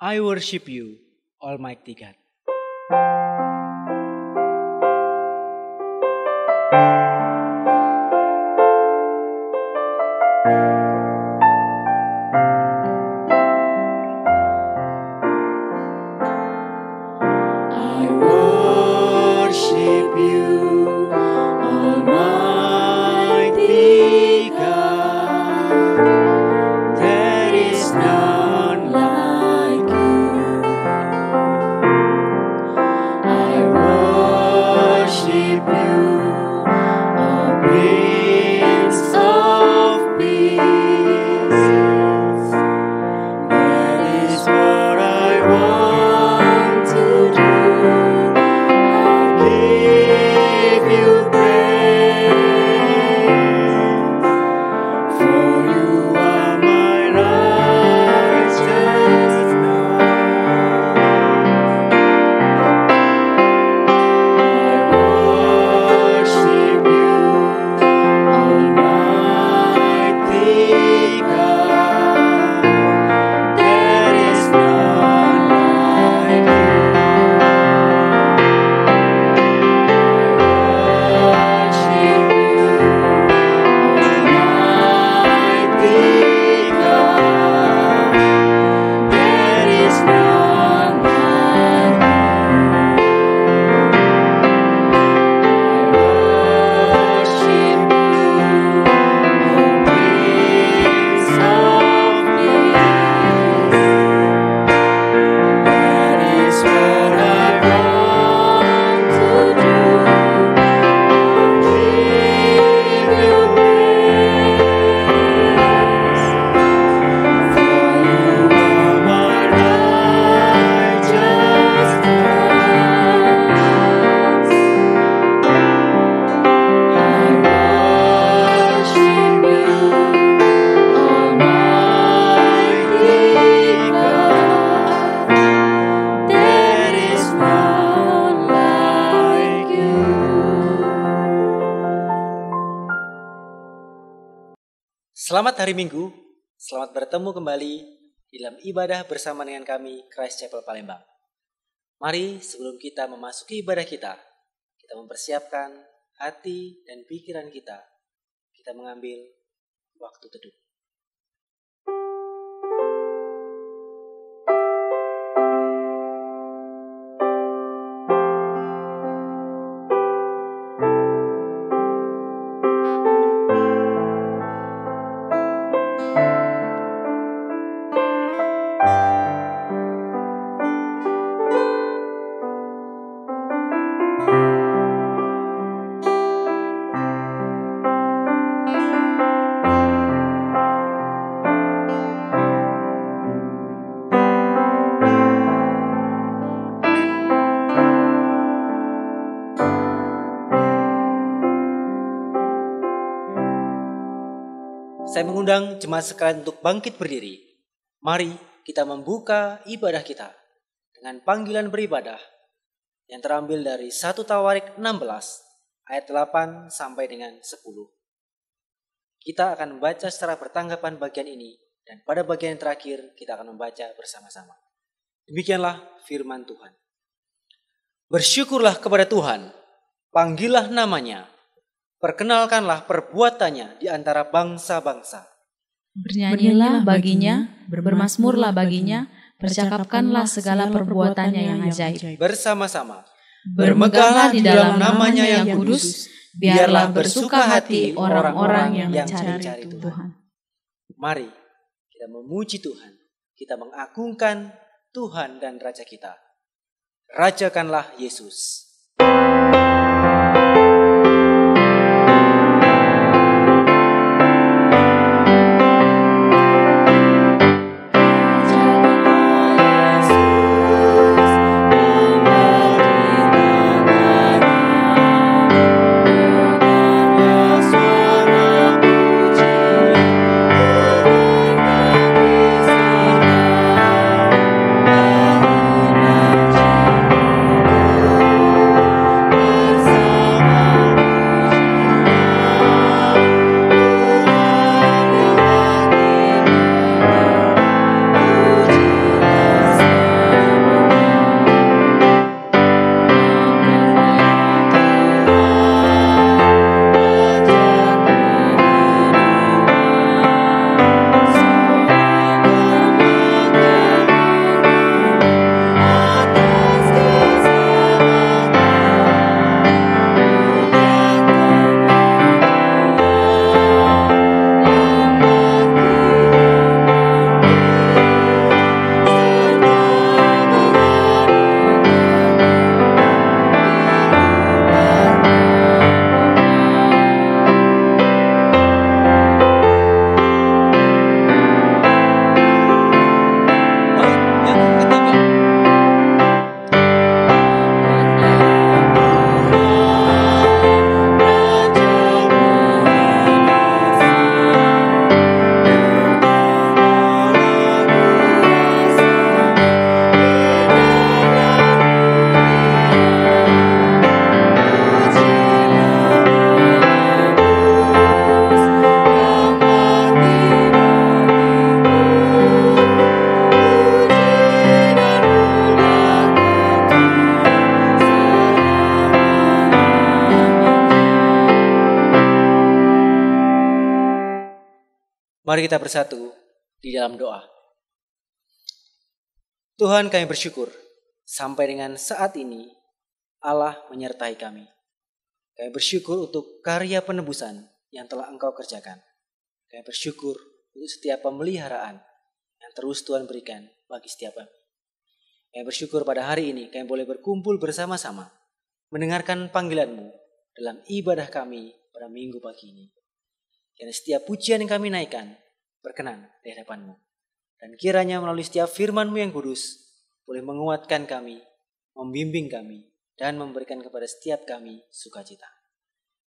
I worship you, Almighty God. I worship you, Almighty God. There is none like you. I worship you, O Prince of Peace. That is what I want to do. Give you praise, for you are my righteousness. I worship you, Almighty God. There is none like you. Worship you, Almighty God. There is none like you. I worship you, O Prince of Peace. That is what I want to do. Give you praise, for you are my righteousness. I worship you, Almighty God. There is none like you. Selamat hari Minggu, selamat bertemu kembali dalam ibadah bersama dengan kami Christ Chapel Palembang. Mari sebelum kita memasuki ibadah kita mempersiapkan hati dan pikiran kita mengambil waktu teduh. Saya mengundang jemaat sekalian untuk bangkit berdiri. Mari kita membuka ibadah kita dengan panggilan beribadah yang terambil dari 1 Tawarik 16 ayat 8 sampai dengan 10. Kita akan membaca secara bertanggapan bagian ini dan pada bagian yang terakhir kita akan membaca bersama-sama. Demikianlah firman Tuhan. Bersyukurlah kepada Tuhan, panggillah namanya. Perkenalkanlah perbuatannya di antara bangsa-bangsa. Bernyanyilah baginya, bermasmurlah baginya, percakapkanlah segala perbuatannya yang ajaib. Bersama-sama. Bermegahlah di dalam namanya yang kudus, biarlah bersuka hati orang-orang yang mencari Tuhan. Mari kita memuji Tuhan, kita mengagungkan Tuhan dan Raja kita. Rajakanlah Yesus. I Mari kita bersatu di dalam doa. Tuhan, kami bersyukur sampai dengan saat ini Allah menyertai kami. Kami bersyukur untuk karya penebusan yang telah Engkau kerjakan. Kami bersyukur untuk setiap pemeliharaan yang terus Tuhan berikan bagi setiap kami. Kami bersyukur pada hari ini kami boleh berkumpul bersama-sama mendengarkan panggilan-Mu dalam ibadah kami pada minggu pagi ini. Kiranya setiap pujian yang kami naikkan berkenan di hadapan-Mu. Dan kiranya melalui setiap firman-Mu yang kudus boleh menguatkan kami, membimbing kami, dan memberikan kepada setiap kami sukacita.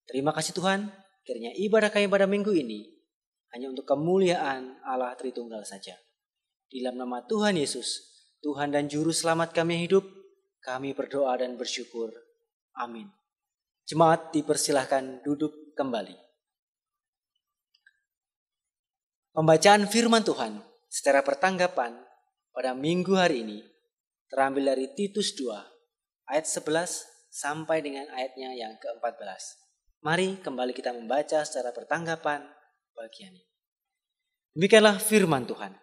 Terima kasih Tuhan, kiranya ibadah kami pada minggu ini hanya untuk kemuliaan Allah Tritunggal saja. Di dalam nama Tuhan Yesus, Tuhan dan Juru Selamat kami yang hidup, kami berdoa dan bersyukur. Amin. Jemaat dipersilahkan duduk kembali. Pembacaan firman Tuhan secara pertanggapan pada minggu hari ini terambil dari Titus 2 ayat 11 sampai dengan ayatnya yang ke-14. Mari kembali kita membaca secara pertanggapan bagian ini. Demikianlah firman Tuhan.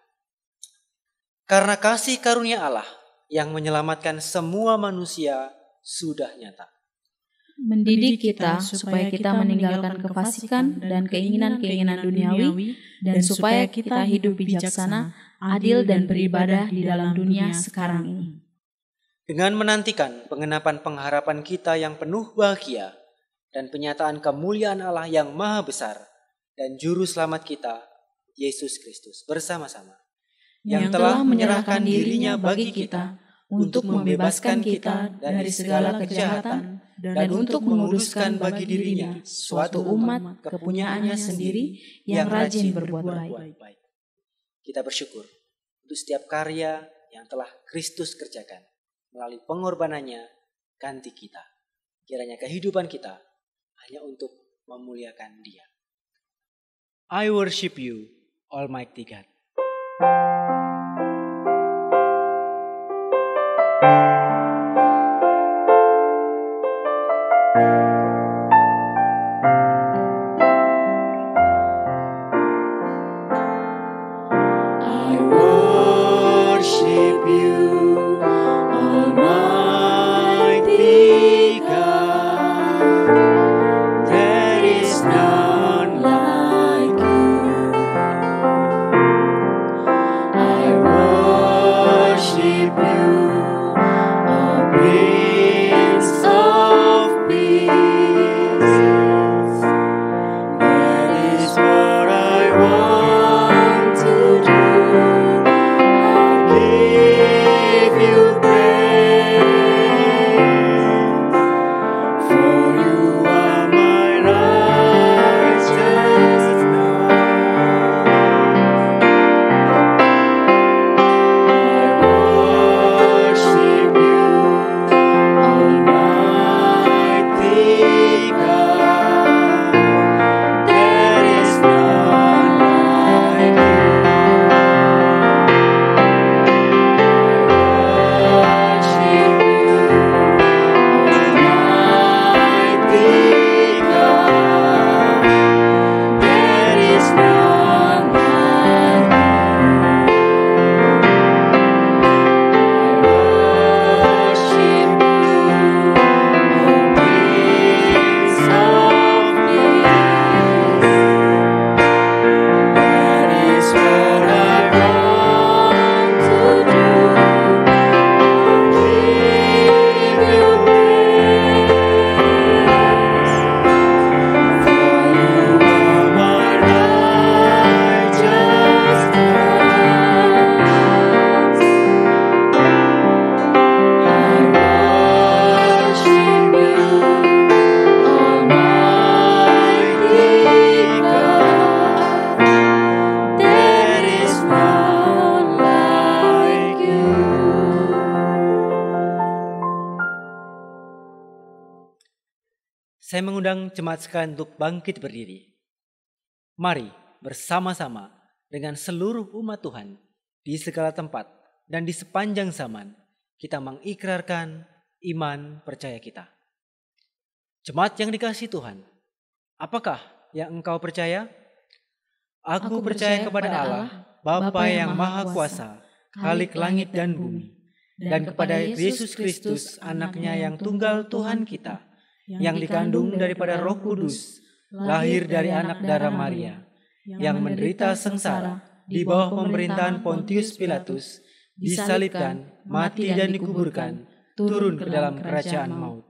Karena kasih karunia Allah yang menyelamatkan semua manusia sudah nyata. Mendidik kita supaya kita meninggalkan kefasikan dan keinginan-keinginan duniawi, dan supaya kita hidup bijaksana, adil dan beribadah di dalam dunia sekarang ini. Dengan menantikan pengenapan pengharapan kita yang penuh bahagia dan penyataan kemuliaan Allah yang maha besar dan Juru Selamat kita, Yesus Kristus bersama-sama, yang telah menyerahkan dirinya bagi kita untuk membebaskan kita dari segala kejahatan dan untuk menguduskan bagi dirinya suatu umat kepunyaannya sendiri yang rajin berbuat baik. Kita bersyukur untuk setiap karya yang telah Kristus kerjakan melalui pengorbanannya ganti kita. Kiranya kehidupan kita hanya untuk memuliakan Dia. I worship you, Almighty God. I worship you, Almighty God. There is none like you. I worship you, O Prince of Peace. That is what I want to do. Give you praise, for you are my righteousness. I worship you, Almighty God. There is none like you. Worship you, Almighty God. There is none like you. Worship you, O Prince of Peace. That is what I want to do. Give you praise, for you are my righteousness. I worship you, Almighty God. There is none like you. Saya mengundang jemaat sekalian untuk bangkit berdiri. Mari bersama-sama dengan seluruh umat Tuhan di segala tempat dan di sepanjang zaman kita mengikrarkan iman percaya kita. Jemaat yang dikasihi Tuhan, apakah yang engkau percaya? Aku percaya kepada Allah, Bapa yang Maha Kuasa, Khalik langit dan bumi, dan kepada Yesus Kristus, anaknya yang tunggal Tuhan kita, yang dikandung daripada Roh Kudus, lahir dari anak darah Maria, yang menderita sengsara di bawah pemerintahan Pontius Pilatus, disalibkan, mati dan dikuburkan, turun ke dalam kerajaan maut.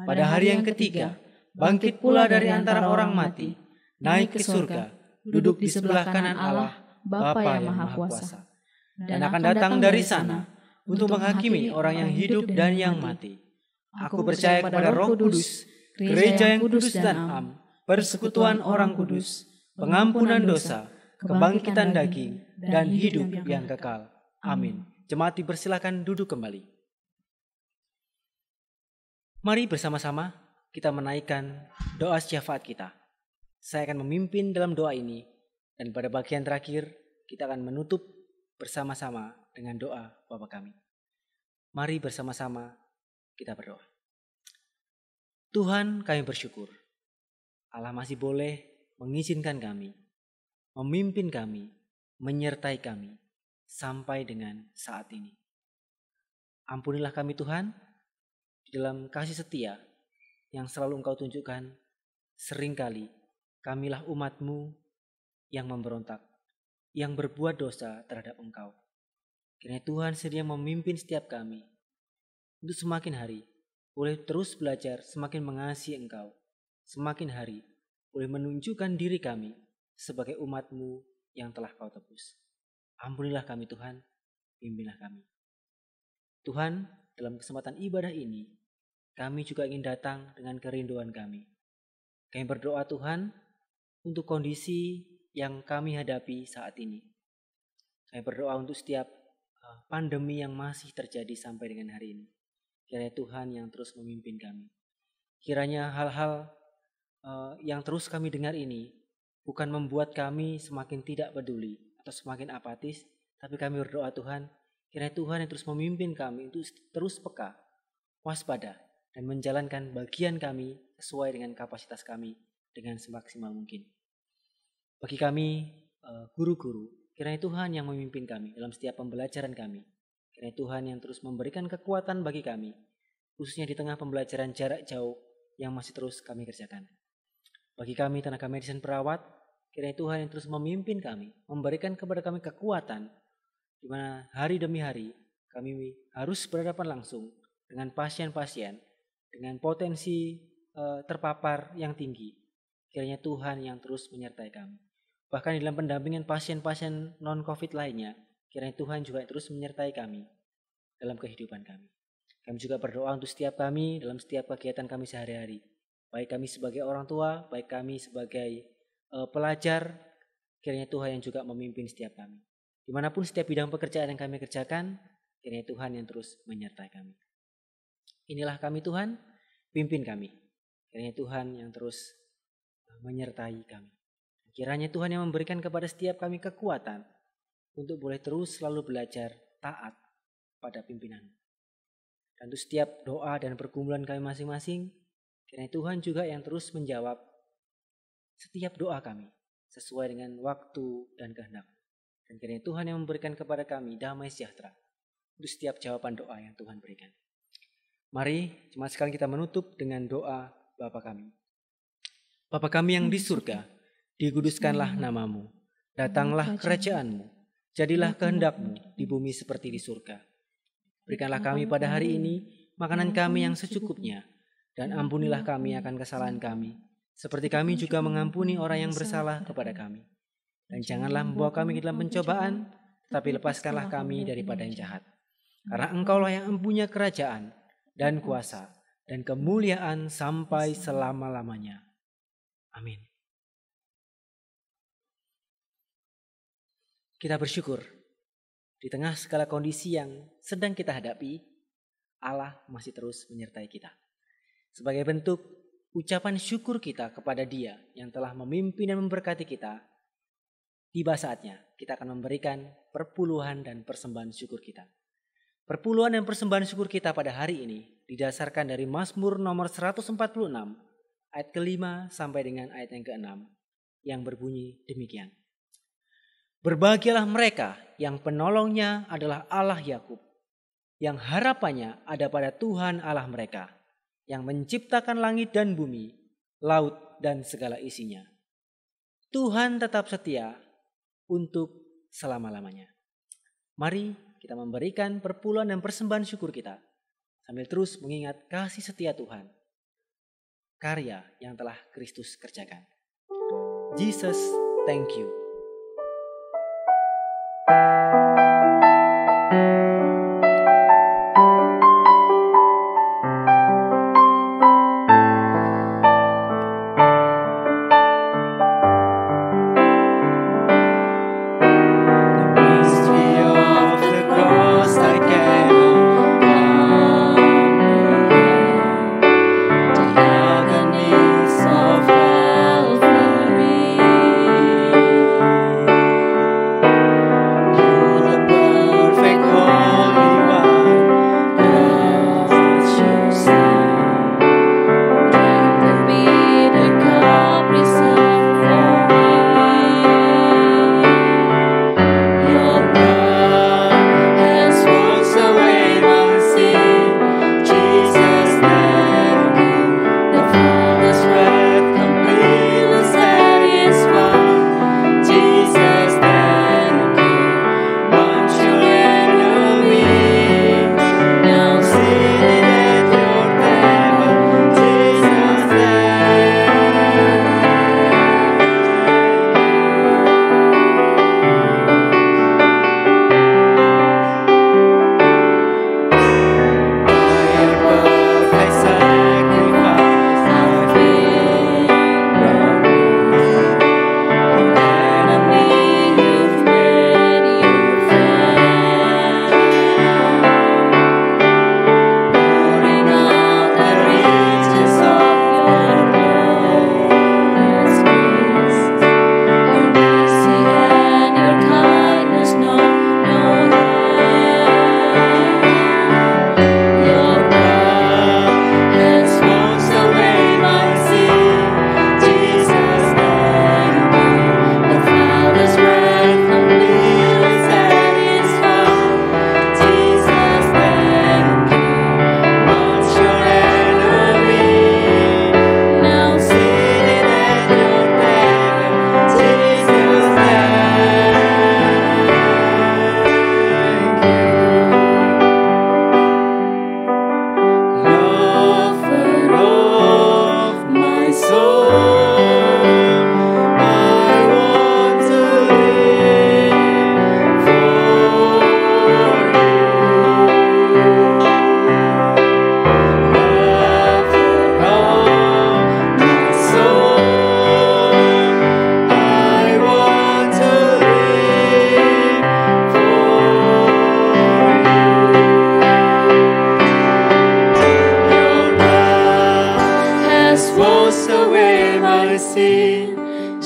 Pada hari yang ketiga, bangkit pula dari antara orang mati, naik ke surga, duduk di sebelah kanan Allah, Bapa yang Maha Kuasa, dan akan datang dari sana untuk menghakimi orang yang hidup dan yang mati. Aku percaya kepada Roh Kudus, gereja yang kudus dan am, persekutuan orang kudus, pengampunan dosa, kebangkitan daging, dan hidup yang kekal. Amin. Jemaat dipersilakan duduk kembali. Mari bersama-sama kita menaikkan doa syafaat kita. Saya akan memimpin dalam doa ini, dan pada bagian terakhir kita akan menutup bersama-sama dengan doa Bapa kami. Mari bersama-sama kita berdoa. Tuhan, kami bersyukur Allah masih boleh mengizinkan kami, memimpin kami, menyertai kami sampai dengan saat ini. Ampunilah kami Tuhan, di dalam kasih setia yang selalu Engkau tunjukkan. Seringkali kamilah umat-Mu yang memberontak, yang berbuat dosa terhadap Engkau. Kiranya Tuhan sedia memimpin setiap kami untuk semakin hari boleh terus belajar semakin mengasihi Engkau, semakin hari boleh menunjukkan diri kami sebagai umat-Mu yang telah Kau tebus. Ampunilah kami Tuhan, pimpinlah kami. Tuhan, dalam kesempatan ibadah ini, kami juga ingin datang dengan kerinduan kami. Kami berdoa Tuhan untuk kondisi yang kami hadapi saat ini. Kami berdoa untuk setiap pandemi yang masih terjadi sampai dengan hari ini. Kiranya Tuhan yang terus memimpin kami. Kiranya hal-hal yang terus kami dengar ini bukan membuat kami semakin tidak peduli atau semakin apatis, tapi kami berdoa Tuhan, kiranya Tuhan yang terus memimpin kami untuk terus peka, waspada, dan menjalankan bagian kami sesuai dengan kapasitas kami dengan semaksimal mungkin. Bagi kami guru-guru, kiranya Tuhan yang memimpin kami dalam setiap pembelajaran kami. Kiranya Tuhan yang terus memberikan kekuatan bagi kami, khususnya di tengah pembelajaran jarak jauh yang masih terus kami kerjakan. Bagi kami tenaga medis dan perawat, kiranya Tuhan yang terus memimpin kami, memberikan kepada kami kekuatan, di mana hari demi hari kami harus berhadapan langsung dengan pasien-pasien, dengan potensi terpapar yang tinggi. Kiranya Tuhan yang terus menyertai kami. Bahkan di dalam pendampingan pasien-pasien non-COVID lainnya, kiranya Tuhan juga terus menyertai kami dalam kehidupan kami. Kami juga berdoa untuk setiap kami dalam setiap kegiatan kami sehari-hari. Baik kami sebagai orang tua, baik kami sebagai pelajar, kiranya Tuhan yang juga memimpin setiap kami. Dimanapun setiap bidang pekerjaan yang kami kerjakan, kiranya Tuhan yang terus menyertai kami. Inilah kami Tuhan, pimpin kami. Kiranya Tuhan yang terus menyertai kami. Kiranya Tuhan yang memberikan kepada setiap kami kekuatan untuk boleh terus selalu belajar taat pada pimpinan. Dan untuk setiap doa dan pergumulan kami masing-masing, kiranya Tuhan juga yang terus menjawab setiap doa kami sesuai dengan waktu dan kehendak. Dan kiranya Tuhan yang memberikan kepada kami damai sejahtera untuk setiap jawaban doa yang Tuhan berikan. Mari jemaat sekalian kita menutup dengan doa Bapa kami. Bapa kami yang di surga, dikuduskanlah namamu, datanglah kerajaan-Mu, jadilah kehendak-Mu di bumi seperti di surga. Berikanlah kami pada hari ini makanan kami yang secukupnya, dan ampunilah kami akan kesalahan kami, seperti kami juga mengampuni orang yang bersalah kepada kami. Dan janganlah membawa kami ke dalam pencobaan, tetapi lepaskanlah kami daripada yang jahat. Karena Engkaulah yang mempunyai kerajaan, dan kuasa, dan kemuliaan sampai selama-lamanya. Amin. Kita bersyukur di tengah segala kondisi yang sedang kita hadapi, Allah masih terus menyertai kita. Sebagai bentuk ucapan syukur kita kepada Dia yang telah memimpin dan memberkati kita, tiba saatnya kita akan memberikan perpuluhan dan persembahan syukur kita. Perpuluhan dan persembahan syukur kita pada hari ini didasarkan dari Mazmur nomor 146 ayat ke-5 sampai dengan ayat yang ke-6 yang berbunyi demikian. Berbahagialah mereka yang penolongnya adalah Allah Yakub, yang harapannya ada pada Tuhan Allah mereka, yang menciptakan langit dan bumi, laut dan segala isinya. Tuhan tetap setia untuk selama-lamanya. Mari kita memberikan perpuluhan dan persembahan syukur kita, sambil terus mengingat kasih setia Tuhan, karya yang telah Kristus kerjakan. Jesus, thank you.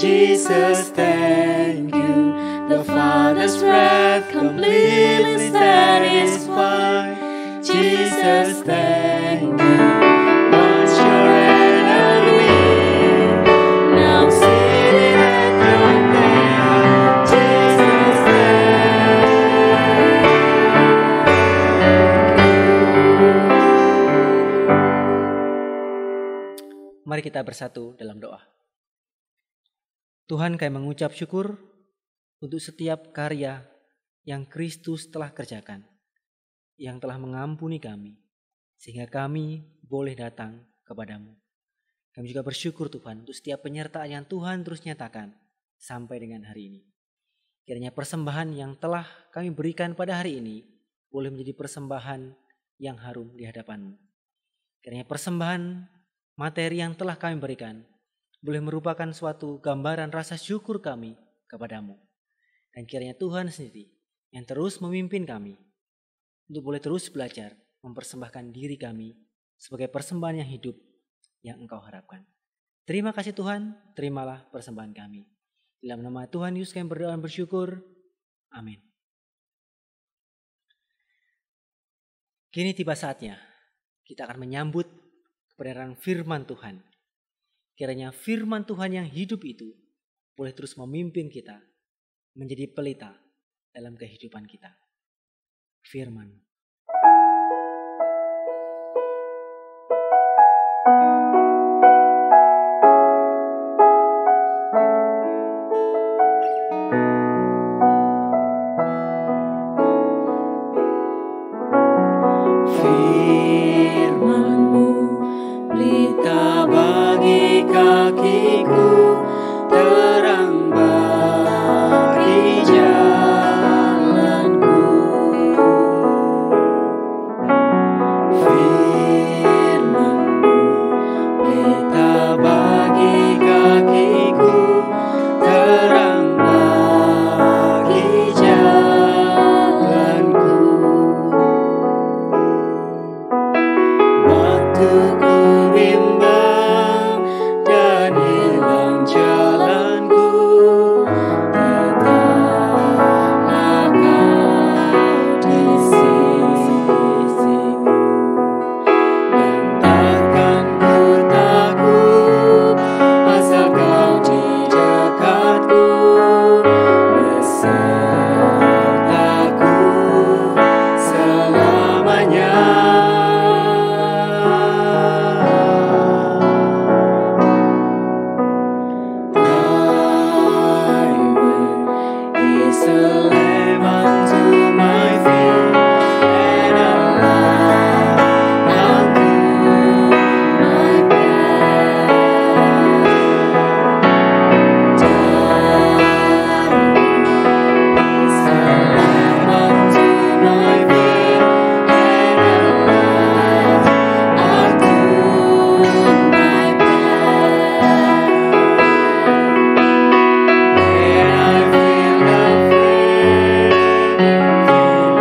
Jesus, thank you. The Father's wrath completely satisfied. Jesus, thank you. Once your enemy, now seated at your table. Jesus, thank you. Mari kita bersatu dalam doa. Tuhan, kami mengucap syukur untuk setiap karya yang Kristus telah kerjakan, yang telah mengampuni kami, sehingga kami boleh datang kepadamu. Kami juga bersyukur Tuhan untuk setiap penyertaan yang Tuhan terus nyatakan sampai dengan hari ini. Kiranya persembahan yang telah kami berikan pada hari ini boleh menjadi persembahan yang harum di hadapan-Mu. Kiranya persembahan materi yang telah kami berikan boleh merupakan suatu gambaran rasa syukur kami kepadamu. Dan kiranya Tuhan sendiri yang terus memimpin kami untuk boleh terus belajar mempersembahkan diri kami sebagai persembahan yang hidup yang Engkau harapkan. Terima kasih Tuhan, terimalah persembahan kami. Dalam nama Tuhan Yesus kami berdoa dan bersyukur. Amin. Kini tiba saatnya kita akan menyambut kebenaran firman Tuhan. Kiranya firman Tuhan yang hidup itu boleh terus memimpin kita menjadi pelita dalam kehidupan kita. Firman. Firman-Mu pelita bagi kakiku, terang bagi jalanku. Firman-Mu pelita bagi kakiku, terang bagi jalanku. Waktu ku bimbang dan hilang jalanku, tetaplah Kau di sisiku. Dan takkan ku takut asal Kau di dekatku, besertaku selamanya. Is a lamp unto my feet and a light unto my path. Is a lamp unto my feet and a light unto my path. When I feel afraid,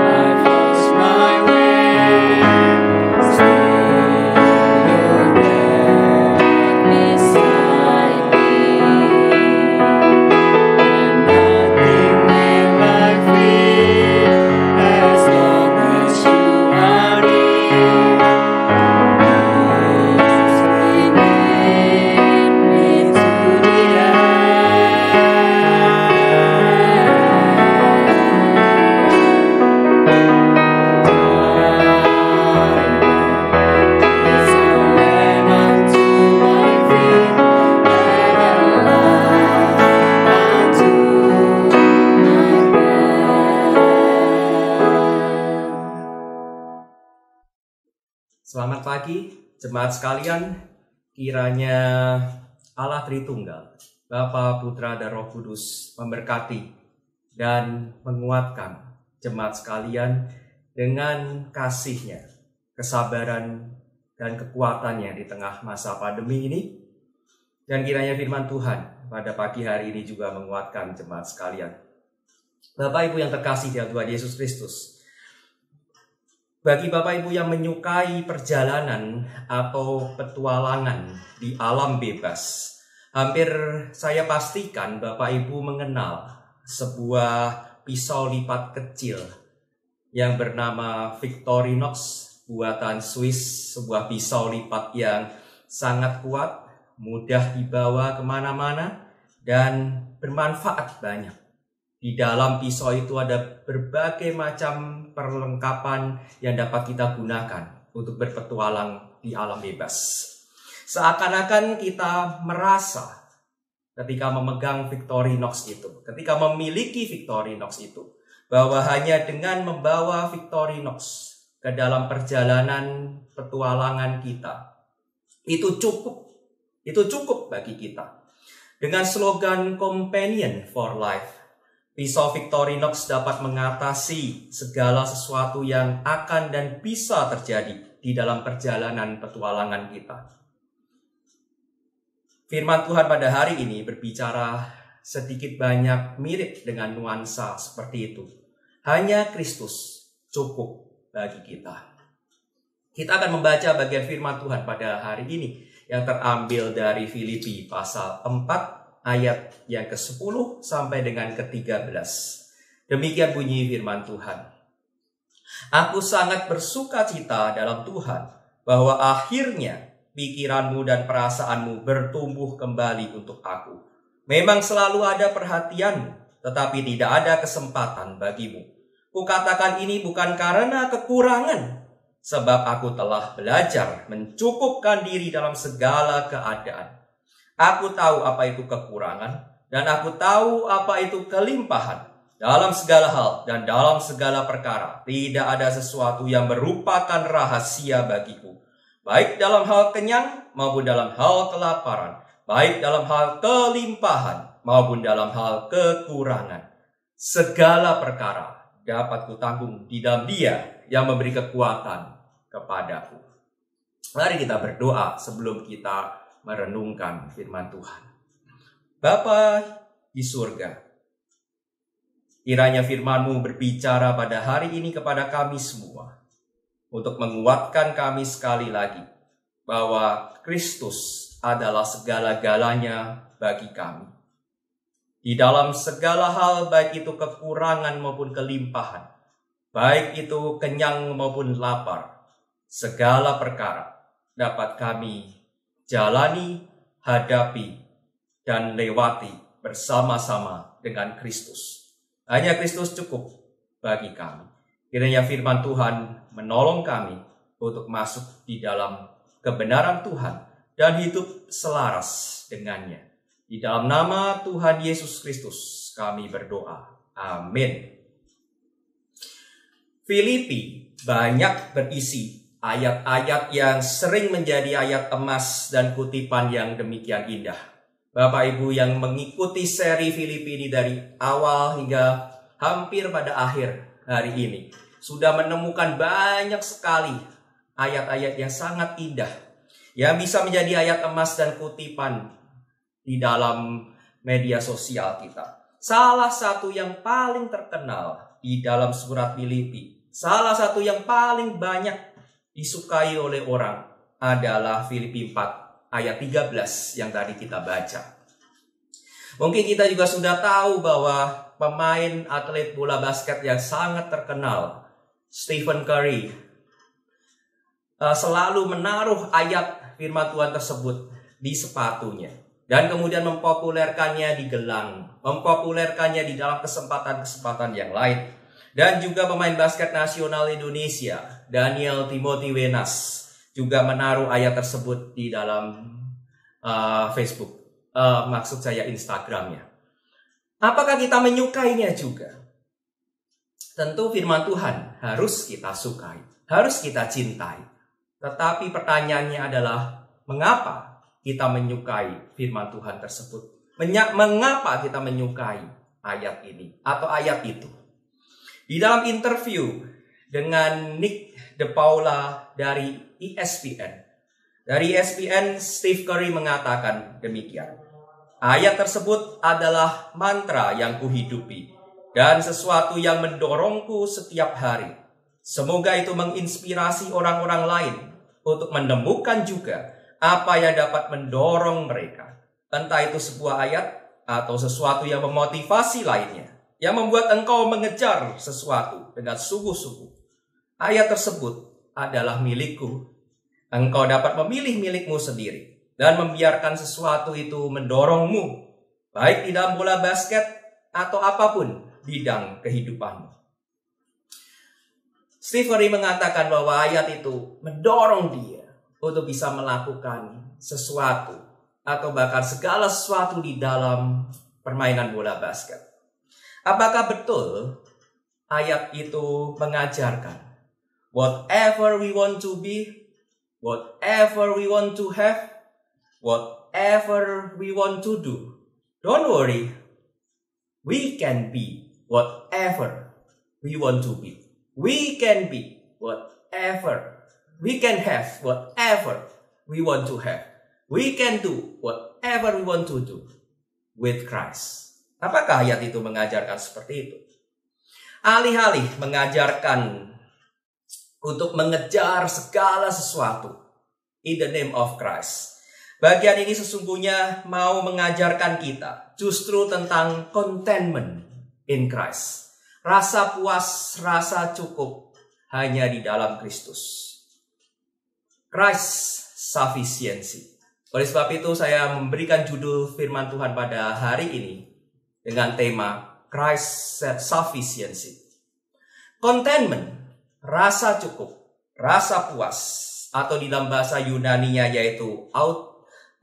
I've lost my way, still You're there beside me. And nothing will I fear as long as You are near. Please remain with me to the Is a lamp unto my feet and a light unto my path. Selamat pagi, jemaat sekalian. Kiranya Allah Tritunggal, Bapa, Putra, dan Roh Kudus memberkati dan menguatkan jemaat sekalian dengan kasih-Nya, kesabaran, dan kekuatannya di tengah masa pandemi ini. Dan kiranya firman Tuhan pada pagi hari ini juga menguatkan jemaat sekalian. Bapak Ibu yang terkasih dalam Tuhan Yesus Kristus, bagi Bapak Ibu yang menyukai perjalanan atau petualangan di alam bebas, hampir saya pastikan Bapak Ibu mengenal sebuah pisau lipat kecil yang bernama Victorinox buatan Swiss, sebuah pisau lipat yang sangat kuat, mudah dibawa kemana-mana, dan bermanfaat banyak. Di dalam pisau itu ada berbagai macam perlengkapan yang dapat kita gunakan untuk berpetualang di alam bebas. Seakan-akan kita merasa ketika memegang Victorinox itu, ketika memiliki Victorinox itu, bahwa hanya dengan membawa Victorinox ke dalam perjalanan petualangan kita, itu cukup bagi kita. Dengan slogan Companion for Life, pisau Victorinox dapat mengatasi segala sesuatu yang akan dan bisa terjadi di dalam perjalanan petualangan kita. Firman Tuhan pada hari ini berbicara sedikit banyak mirip dengan nuansa seperti itu. Hanya Kristus cukup bagi kita. Kita akan membaca bagian firman Tuhan pada hari ini yang terambil dari Filipi pasal 4 ayat yang ke-10 sampai dengan ke-13. Demikian bunyi firman Tuhan. Aku sangat bersuka cita dalam Tuhan bahwa akhirnya pikiranmu dan perasaanmu bertumbuh kembali untuk aku. Memang selalu ada perhatianmu, tetapi tidak ada kesempatan bagimu. Kukatakan ini bukan karena kekurangan, sebab aku telah belajar mencukupkan diri dalam segala keadaan. Aku tahu apa itu kekurangan, dan aku tahu apa itu kelimpahan. Dalam segala hal dan dalam segala perkara, tidak ada sesuatu yang merupakan rahasia bagiku. Baik dalam hal kenyang maupun dalam hal kelaparan, baik dalam hal kelimpahan maupun dalam hal kekurangan. Segala perkara dapat kutanggung di dalam Dia yang memberi kekuatan kepadaku. Mari kita berdoa sebelum kita merenungkan firman Tuhan. Bapa di surga, kiranya firman-Mu berbicara pada hari ini kepada kami semua, untuk menguatkan kami sekali lagi, bahwa Kristus adalah segala-galanya bagi kami. Di dalam segala hal, baik itu kekurangan maupun kelimpahan, baik itu kenyang maupun lapar, segala perkara dapat kami jalani, hadapi, dan lewati bersama-sama dengan Kristus. Hanya Kristus cukup bagi kami. Kiranya firman Tuhan menolong kami untuk masuk di dalam kebenaran Tuhan dan hidup selaras dengannya. Di dalam nama Tuhan Yesus Kristus kami berdoa. Amin. Filipi banyak berisi ayat-ayat yang sering menjadi ayat emas dan kutipan yang demikian indah. Bapak Ibu yang mengikuti seri Filipi ini dari awal hingga hampir pada akhir hari ini, sudah menemukan banyak sekali ayat-ayat yang sangat indah, yang bisa menjadi ayat emas dan kutipan di dalam media sosial kita. Salah satu yang paling terkenal di dalam surat Filipi, salah satu yang paling banyak disukai oleh orang adalah Filipi 4 ayat 13 yang tadi kita baca. Mungkin kita juga sudah tahu bahwa pemain atlet bola basket yang sangat terkenal, Stephen Curry, selalu menaruh ayat firman Tuhan tersebut di sepatunya. Dan kemudian mempopulerkannya di gelang, mempopulerkannya di dalam kesempatan-kesempatan yang lain. Dan juga pemain basket nasional Indonesia, Daniel Timothy Wenas, juga menaruh ayat tersebut di dalam Facebook, maksud saya Instagramnya. Apakah kita menyukainya juga? Tentu firman Tuhan harus kita sukai, harus kita cintai. Tetapi pertanyaannya adalah, mengapa kita menyukai firman Tuhan tersebut? Mengapa kita menyukai ayat ini atau ayat itu? Di dalam interview dengan Nick DePaula dari ESPN. Dari ESPN, Steve Curry mengatakan demikian. Ayat tersebut adalah mantra yang kuhidupi dan sesuatu yang mendorongku setiap hari. Semoga itu menginspirasi orang-orang lain untuk menemukan juga apa yang dapat mendorong mereka. Entah itu sebuah ayat atau sesuatu yang memotivasi lainnya, yang membuat engkau mengejar sesuatu dengan sungguh-sungguh. Ayat tersebut adalah milikku. Engkau dapat memilih milikmu sendiri dan membiarkan sesuatu itu mendorongmu, baik di dalam bola basket atau apapun bidang kehidupanmu. Steve Curry mengatakan bahwa ayat itu mendorong dia untuk bisa melakukan sesuatu atau bahkan segala sesuatu di dalam permainan bola basket. Apakah betul ayat itu mengajarkan whatever we want to be, whatever we want to have, whatever we want to do, don't worry, we can be whatever we want to be. We can be whatever, we can have whatever we want to have. We can do whatever we want to do with Christ. Apakah ayat itu mengajarkan seperti itu? Alih-alih mengajarkan untuk mengejar segala sesuatu in the name of Christ, bagian ini sesungguhnya mau mengajarkan kita justru tentang contentment in Christ. Rasa puas, rasa cukup hanya di dalam Kristus. Christ sufficiency. Oleh sebab itu saya memberikan judul firman Tuhan pada hari ini dengan tema Christ sufficiency. Contentment, rasa cukup, rasa puas, atau di dalam bahasa Yunaninya yaitu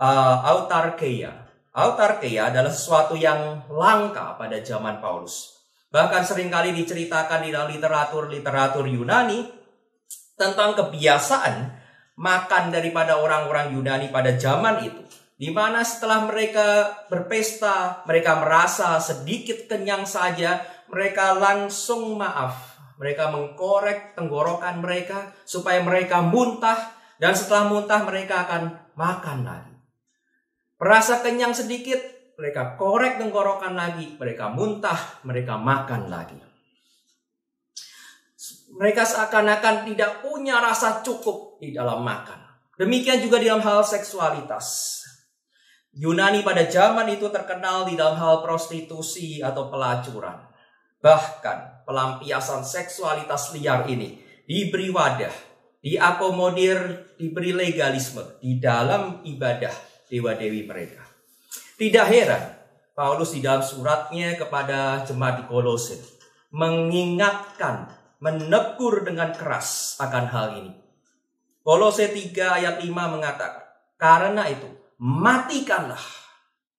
autarkeia. Autarkeia adalah sesuatu yang langka pada zaman Paulus. Bahkan seringkali diceritakan di dalam literatur Yunani tentang kebiasaan makan daripada orang-orang Yunani pada zaman itu. Di mana setelah mereka berpesta, mereka merasa sedikit kenyang saja, mereka langsung maaf. Mereka mengkorek tenggorokan mereka supaya mereka muntah, dan setelah muntah mereka akan makan lagi. Merasa kenyang sedikit, mereka korek tenggorokan lagi, mereka muntah, mereka makan lagi. Mereka seakan-akan tidak punya rasa cukup di dalam makan. Demikian juga di dalam hal seksualitas. Yunani pada zaman itu terkenal di dalam hal prostitusi atau pelacuran. Bahkan pelampiasan seksualitas liar ini diberi wadah, diakomodir, diberi legalisme di dalam ibadah dewa-dewi mereka. Tidak heran Paulus di dalam suratnya kepada jemaat di Kolose mengingatkan, menegur dengan keras akan hal ini. Kolose 3 ayat 5 mengatakan, karena itu matikanlah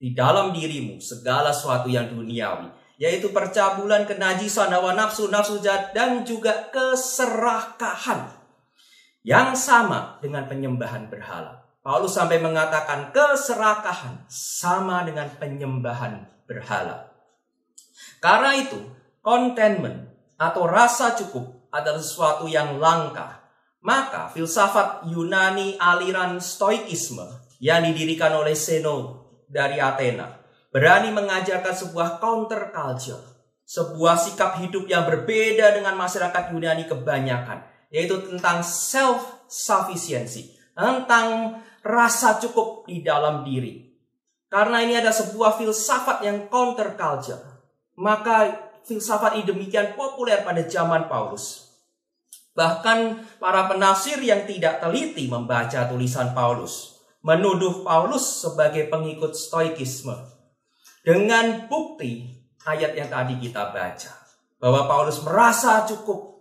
di dalam dirimu segala sesuatu yang duniawi, yaitu percabulan, kenajisan, hawa nafsu, nafsu jahat, dan juga keserakahan yang sama dengan penyembahan berhala. Paulus sampai mengatakan keserakahan sama dengan penyembahan berhala. Karena itu, contentment atau rasa cukup adalah sesuatu yang langka. Maka filsafat Yunani aliran Stoikisme yang didirikan oleh Zeno dari Athena berani mengajarkan sebuah counter culture, sebuah sikap hidup yang berbeda dengan masyarakat Yunani kebanyakan, yaitu tentang self-sufficiency, tentang rasa cukup di dalam diri. Karena ini ada sebuah filsafat yang counter culture, maka filsafat ini demikian populer pada zaman Paulus. Bahkan para penafsir yang tidak teliti membaca tulisan Paulus menuduh Paulus sebagai pengikut Stoikisme. Dengan bukti ayat yang tadi kita baca, bahwa Paulus merasa cukup.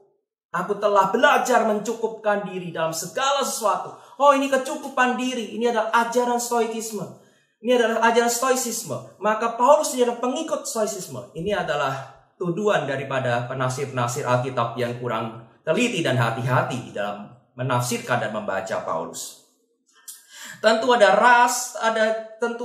Aku telah belajar mencukupkan diri dalam segala sesuatu. Oh, ini kecukupan diri. Ini adalah ajaran Stoikisme. Ini adalah ajaran Stoicisme. Maka Paulus adalah pengikut Stoicisme. Ini adalah tuduhan daripada penafsir-penafsir Alkitab yang kurang teliti dan hati-hati di dalam menafsirkan dan membaca Paulus. Tentu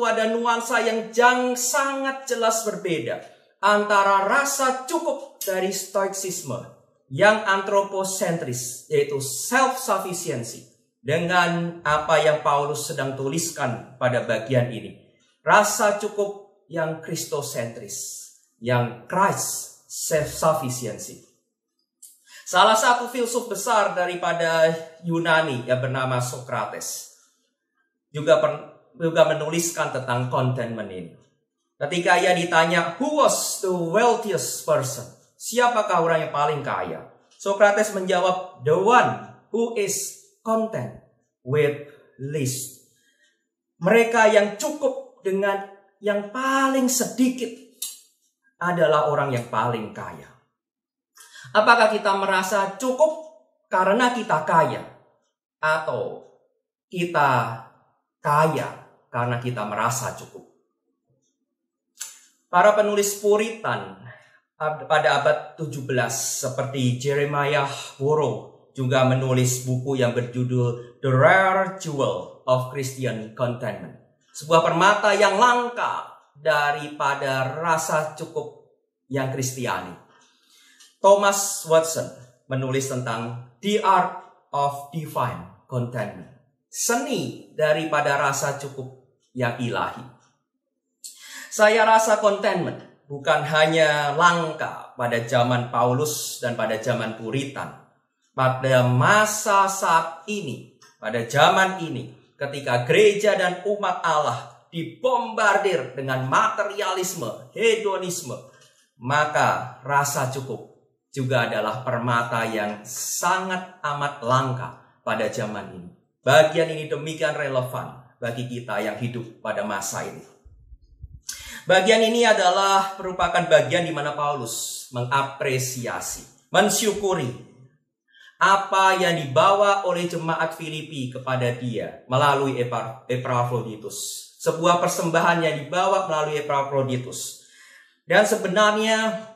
ada nuansa yang sangat jelas berbeda antara rasa cukup dari Stoicisme yang antroposentris, yaitu self-sufficiency, dengan apa yang Paulus sedang tuliskan pada bagian ini. Rasa cukup yang Kristosentris, yang Christ self-sufficiency. Salah satu filsuf besar daripada Yunani yang bernama Socrates juga menuliskan tentang contentment ini. Ketika ia ditanya, who was the wealthiest person? Siapakah orang yang paling kaya? Socrates menjawab, the one who is content with least. Mereka yang cukup dengan yang paling sedikit adalah orang yang paling kaya. Apakah kita merasa cukup karena kita kaya? Atau kita kaya karena kita merasa cukup? Para penulis Puritan pada abad 17 seperti Jeremiah Burroughs juga menulis buku yang berjudul The Rare Jewel of Christian Contentment. Sebuah permata yang langka daripada rasa cukup yang Kristiani. Thomas Watson menulis tentang The Art of Divine Contentment. Seni daripada rasa cukup yang ilahi. Saya rasa contentment bukan hanya langka pada zaman Paulus dan pada zaman Puritan. Pada masa saat ini, pada zaman ini, ketika gereja dan umat Allah dibombardir dengan materialisme, hedonisme, maka rasa cukup juga adalah permata yang sangat amat langka pada zaman ini. Bagian ini demikian relevan bagi kita yang hidup pada masa ini. Bagian ini adalah merupakan bagian di mana Paulus mengapresiasi, mensyukuri apa yang dibawa oleh jemaat Filipi kepada dia melalui Epafroditus. Sebuah persembahan yang dibawa melalui Epafroditus. Dan sebenarnya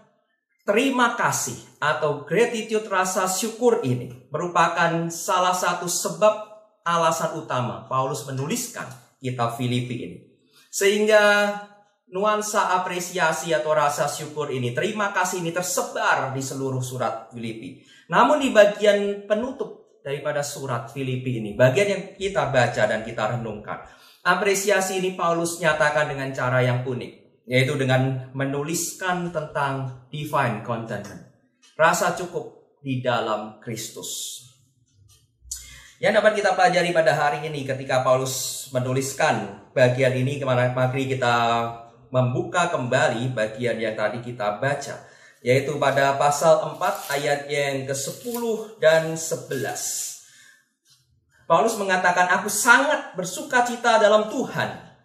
terima kasih atau gratitude, rasa syukur ini merupakan salah satu sebab alasan utama Paulus menuliskan kitab Filipi ini. Sehingga nuansa apresiasi atau rasa syukur ini, terima kasih ini tersebar di seluruh surat Filipi. Namun di bagian penutup daripada surat Filipi ini, bagian yang kita baca dan kita renungkan, apresiasi ini Paulus nyatakan dengan cara yang unik, yaitu dengan menuliskan tentang divine contentment, rasa cukup di dalam Kristus. Yang dapat kita pelajari pada hari ini ketika Paulus menuliskan bagian ini, mari kita membuka kembali bagian yang tadi kita baca, yaitu pada pasal 4 ayat yang ke-10 dan 11. Paulus mengatakan, aku sangat bersukacita dalam Tuhan.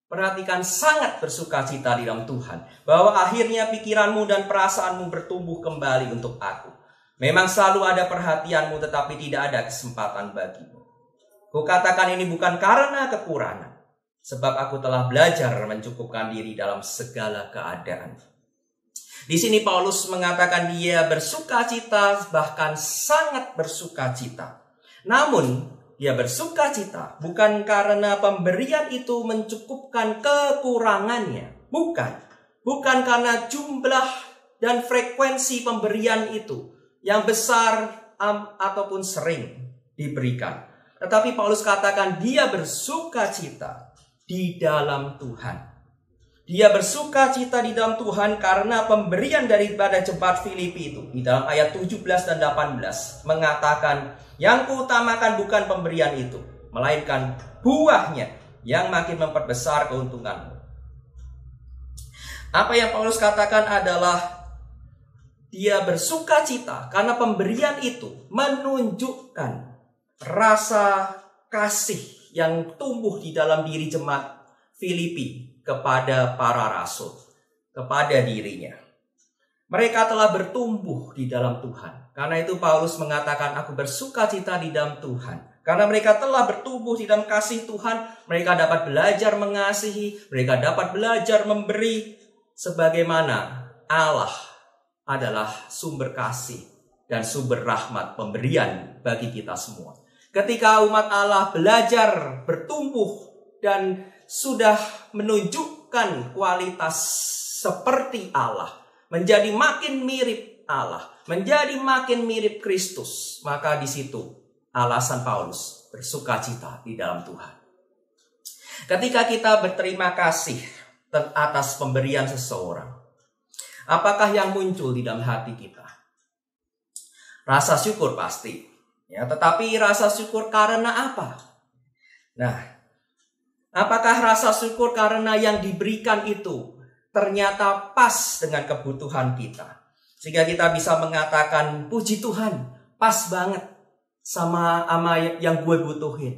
Perhatikan, sangat bersukacita di dalam Tuhan, bahwa akhirnya pikiranmu dan perasaanmu bertumbuh kembali untuk aku. Memang selalu ada perhatianmu, tetapi tidak ada kesempatan bagimu. Kukatakan ini bukan karena kekurangan, sebab aku telah belajar mencukupkan diri dalam segala keadaan. Di sini Paulus mengatakan dia bersukacita, bahkan sangat bersukacita. Namun dia bersukacita bukan karena pemberian itu mencukupkan kekurangannya. Bukan karena jumlah dan frekuensi pemberian itu yang besar ataupun sering diberikan. Tetapi Paulus katakan dia bersukacita di dalam Tuhan. Dia bersukacita di dalam Tuhan karena pemberian daripada jemaat Filipi itu. Di dalam ayat 17 dan 18 mengatakan, yang kuutamakan bukan pemberian itu, melainkan buahnya yang makin memperbesar keuntunganmu. Apa yang Paulus katakan adalah dia bersukacita karena pemberian itu menunjukkan rasa kasih yang tumbuh di dalam diri jemaat Filipi kepada para rasul, kepada dirinya. Mereka telah bertumbuh di dalam Tuhan. Karena itu Paulus mengatakan, aku bersukacita di dalam Tuhan. Karena mereka telah bertumbuh di dalam kasih Tuhan, mereka dapat belajar mengasihi, mereka dapat belajar memberi, sebagaimana Allah adalah sumber kasih dan sumber rahmat pemberian bagi kita semua. Ketika umat Allah belajar bertumbuh dan sudah menunjukkan kualitas seperti Allah, menjadi makin mirip Allah, menjadi makin mirip Kristus, maka di situ alasan Paulus bersukacita di dalam Tuhan. Ketika kita berterima kasih atas pemberian seseorang, apakah yang muncul di dalam hati kita? Rasa syukur pasti, ya. Tetapi rasa syukur karena apa? Nah, apakah rasa syukur karena yang diberikan itu ternyata pas dengan kebutuhan kita, sehingga kita bisa mengatakan, puji Tuhan, pas banget sama yang gue butuhin.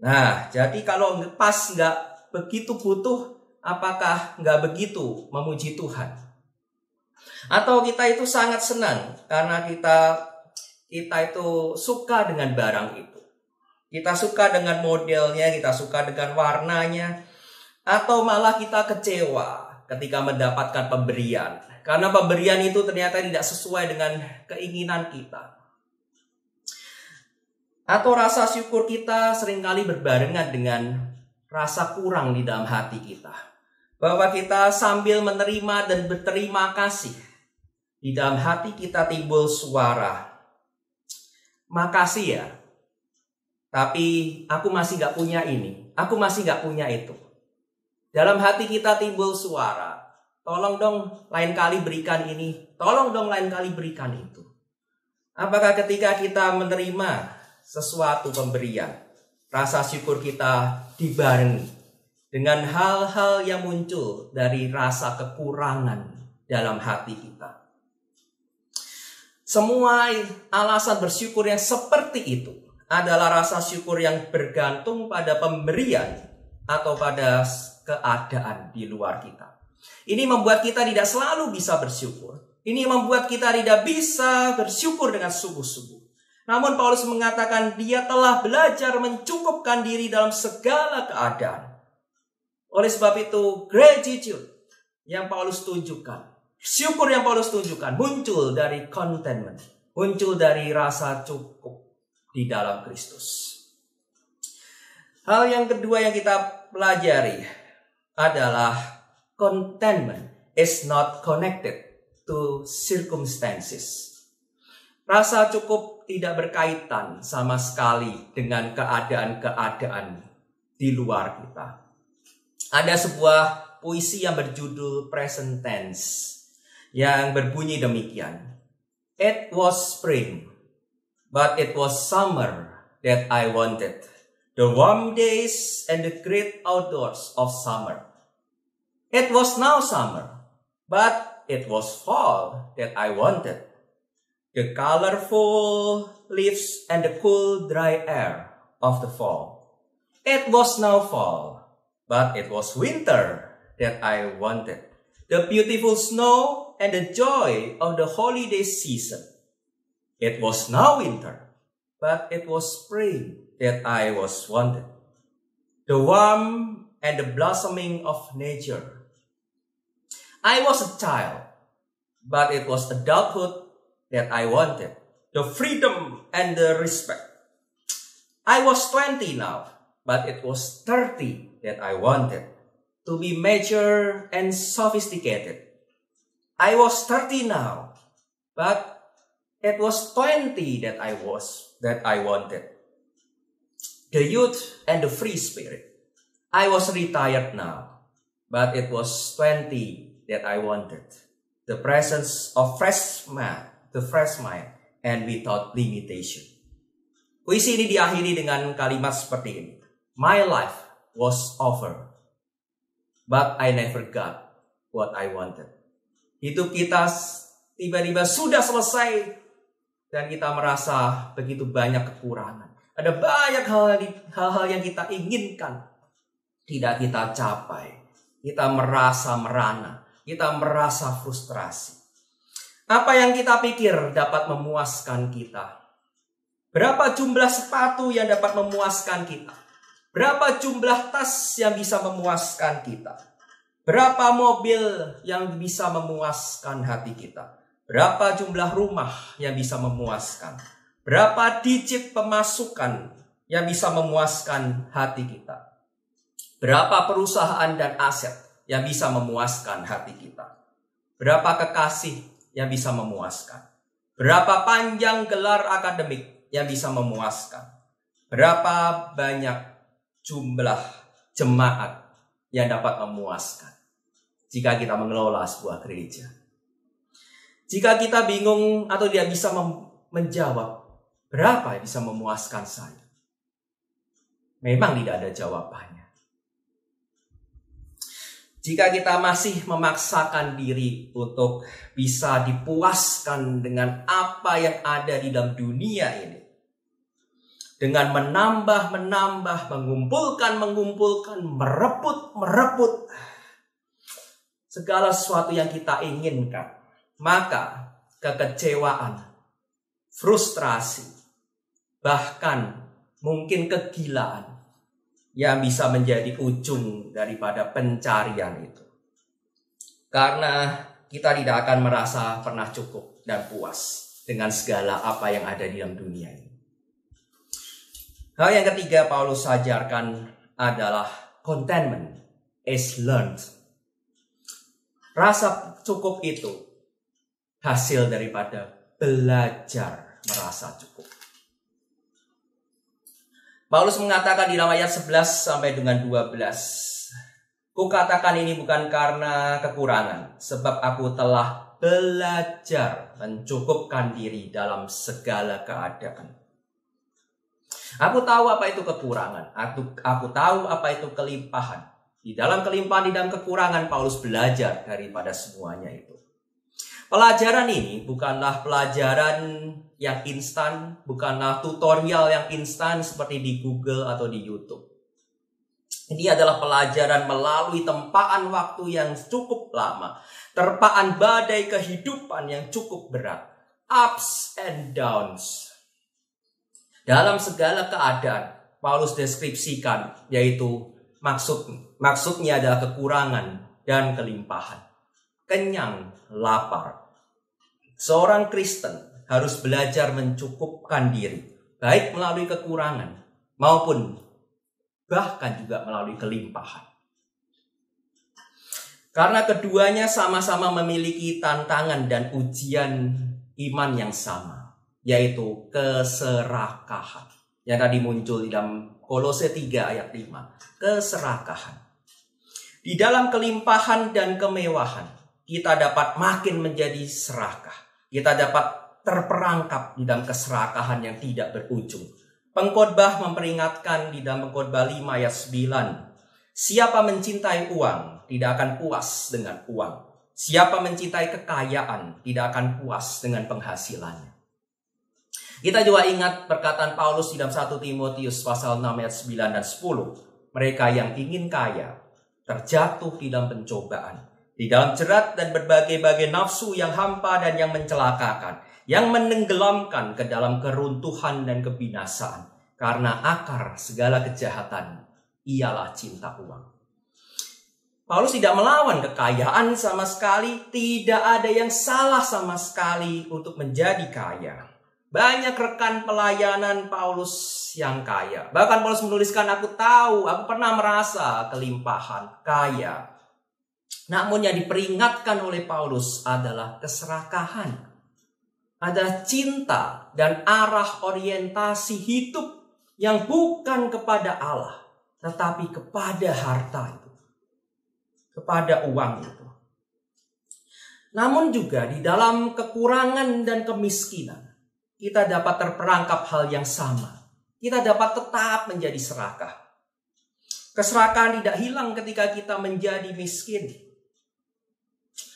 Nah, jadi kalau pas nggak begitu butuh, apakah nggak begitu memuji Tuhan? Atau kita itu sangat senang karena kita itu suka dengan barang itu. Kita suka dengan modelnya, kita suka dengan warnanya. Atau malah kita kecewa ketika mendapatkan pemberian, karena pemberian itu ternyata tidak sesuai dengan keinginan kita. Atau rasa syukur kita seringkali berbarengan dengan rasa kurang di dalam hati kita. Bahwa kita sambil menerima dan berterima kasih, di dalam hati kita timbul suara, makasih ya, tapi aku masih gak punya ini, aku masih gak punya itu. Dalam hati kita timbul suara, tolong dong lain kali berikan ini, tolong dong lain kali berikan itu. Apakah ketika kita menerima sesuatu pemberian, rasa syukur kita dibarengi dengan hal-hal yang muncul dari rasa kekurangan dalam hati kita? Semua alasan bersyukur yang seperti itu adalah rasa syukur yang bergantung pada pemberian atau pada keadaan di luar kita. Ini membuat kita tidak selalu bisa bersyukur. Ini membuat kita tidak bisa bersyukur dengan sungguh-sungguh. Namun Paulus mengatakan dia telah belajar mencukupkan diri dalam segala keadaan. Oleh sebab itu, gratitude yang Paulus tunjukkan, syukur yang Paulus tunjukkan muncul dari contentment, muncul dari rasa cukup di dalam Kristus. Hal yang kedua yang kita pelajari adalah contentment is not connected to circumstances. Rasa cukup tidak berkaitan sama sekali dengan keadaan-keadaan di luar kita. Ada sebuah puisi yang berjudul Present Tense yang berbunyi demikian. It was spring, but it was summer that I wanted. The warm days and the great outdoors of summer. It was now summer, but it was fall that I wanted. The colorful leaves and the cool dry air of the fall. It was now fall, but it was winter that I wanted. The beautiful snow and the joy of the holiday season. It was now winter, but it was spring that I was wanted. The warmth and the blossoming of nature. I was a child, but it was adulthood that I wanted. The freedom and the respect. I was 20 now, but it was 30 that I wanted. To be mature and sophisticated. I was 30 now, but it was 20 that I wanted. The youth and the free spirit. I was retired now, but it was 20 that I wanted. The presence of fresh mind, and without limitation. Puisi ini diakhiri dengan kalimat seperti ini. My life was over, but I never got what I wanted. Hidup kita tiba-tiba sudah selesai, dan kita merasa begitu banyak kekurangan. Ada banyak hal-hal yang kita inginkan, tidak kita capai. Kita merasa merana, kita merasa frustrasi. Apa yang kita pikir dapat memuaskan kita? Berapa jumlah sepatu yang dapat memuaskan kita? Berapa jumlah tas yang bisa memuaskan kita? Berapa mobil yang bisa memuaskan hati kita? Berapa jumlah rumah yang bisa memuaskan? Berapa digit pemasukan yang bisa memuaskan hati kita? Berapa perusahaan dan aset yang bisa memuaskan hati kita? Berapa kekasih yang bisa memuaskan? Berapa panjang gelar akademik yang bisa memuaskan? Berapa banyak jumlah jemaat yang dapat memuaskan jika kita mengelola sebuah gereja? Jika kita bingung atau tidak bisa menjawab, berapa yang bisa memuaskan saya? Memang tidak ada jawabannya. Jika kita masih memaksakan diri untuk bisa dipuaskan dengan apa yang ada di dalam dunia ini, dengan menambah, mengumpulkan, merebut segala sesuatu yang kita inginkan, maka kekecewaan, frustrasi, bahkan mungkin kegilaan yang bisa menjadi ujung daripada pencarian itu. Karena kita tidak akan merasa pernah cukup dan puas dengan segala apa yang ada di dalam dunia ini. Hal yang ketiga Paulus ajarkan adalah contentment is learned. Rasa cukup itu hasil daripada belajar merasa cukup. Paulus mengatakan di dalam ayat 11 sampai dengan 12. Kukatakan ini bukan karena kekurangan, sebab aku telah belajar mencukupkan diri dalam segala keadaan. Aku tahu apa itu kekurangan, aku tahu apa itu kelimpahan. Di dalam kelimpahan, di dalam kekurangan, Paulus belajar daripada semuanya itu. Pelajaran ini bukanlah pelajaran yang instan, bukanlah tutorial yang instan seperti di Google atau di YouTube. Ini adalah pelajaran melalui tempaan waktu yang cukup lama. Terpaan badai kehidupan yang cukup berat. Ups and downs. Dalam segala keadaan, Paulus deskripsikan, yaitu maksudnya adalah kekurangan dan kelimpahan. Kenyang, lapar. Seorang Kristen harus belajar mencukupkan diri, baik melalui kekurangan maupun bahkan juga melalui kelimpahan. Karena keduanya sama-sama memiliki tantangan dan ujian iman yang sama, yaitu keserakahan. Yang tadi muncul di dalam Kolose 3 ayat 5. Keserakahan. Di dalam kelimpahan dan kemewahan, kita dapat makin menjadi serakah. Kita dapat terperangkap di dalam keserakahan yang tidak berujung. Pengkhotbah memperingatkan di dalam Pengkhotbah 5 ayat 9. Siapa mencintai uang tidak akan puas dengan uang. Siapa mencintai kekayaan tidak akan puas dengan penghasilannya. Kita juga ingat perkataan Paulus di dalam 1 Timotius pasal 6 ayat 9 dan 10. Mereka yang ingin kaya terjatuh di dalam pencobaan, di dalam jerat dan berbagai-bagai nafsu yang hampa dan yang mencelakakan, yang menenggelamkan ke dalam keruntuhan dan kebinasaan. Karena akar segala kejahatan ialah cinta uang. Paulus tidak melawan kekayaan sama sekali. Tidak ada yang salah sama sekali untuk menjadi kaya. Banyak rekan pelayanan Paulus yang kaya. Bahkan Paulus menuliskan, aku pernah merasa kelimpahan, kaya. Namun yang diperingatkan oleh Paulus adalah keserakahan. Ada cinta dan arah orientasi hidup yang bukan kepada Allah, tetapi kepada harta itu, kepada uang itu. Namun juga di dalam kekurangan dan kemiskinan, kita dapat terperangkap hal yang sama. Kita dapat tetap menjadi serakah. Keserakahan tidak hilang ketika kita menjadi miskin.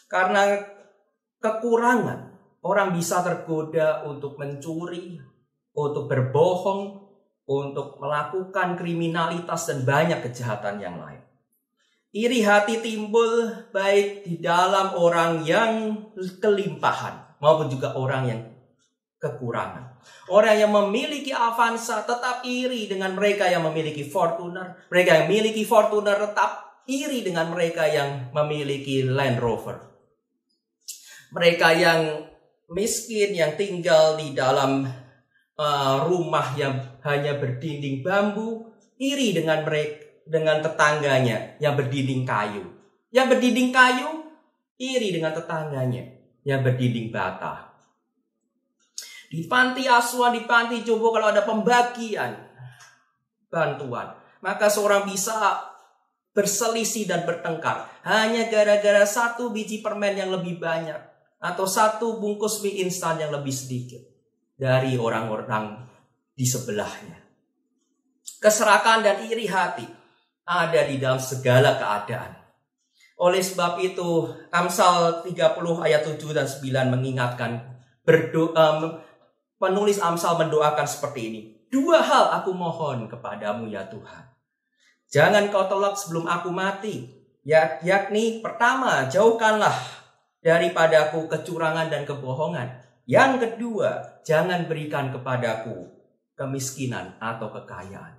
Karena kekurangan, orang bisa tergoda untuk mencuri, untuk berbohong, untuk melakukan kriminalitas dan banyak kejahatan yang lain. Iri hati timbul baik di dalam orang yang kelimpahan maupun juga orang yang kekurangan. Orang yang memiliki Avanza tetap iri dengan mereka yang memiliki Fortuner. Mereka yang memiliki Fortuner tetap iri dengan mereka yang memiliki Land Rover. Mereka yang miskin, yang tinggal di dalam rumah yang hanya berdinding bambu, iri dengan tetangganya yang berdinding kayu. Yang berdinding kayu, iri dengan tetangganya yang berdinding bata. Di panti asuhan, di panti jompo, kalau ada pembagian bantuan, maka seorang bisa berselisih dan bertengkar hanya gara-gara satu biji permen yang lebih banyak atau satu bungkus mie instan yang lebih sedikit dari orang-orang di sebelahnya. Keserakahan dan iri hati ada di dalam segala keadaan. Oleh sebab itu, Amsal 30 ayat 7 dan 9 mengingatkan, penulis Amsal mendoakan seperti ini. 2 hal aku mohon kepadamu ya Tuhan. Jangan kau tolak sebelum aku mati. Yakni pertama, jauhkanlah daripadaku kecurangan dan kebohongan. Yang kedua, jangan berikan kepadaku kemiskinan atau kekayaan.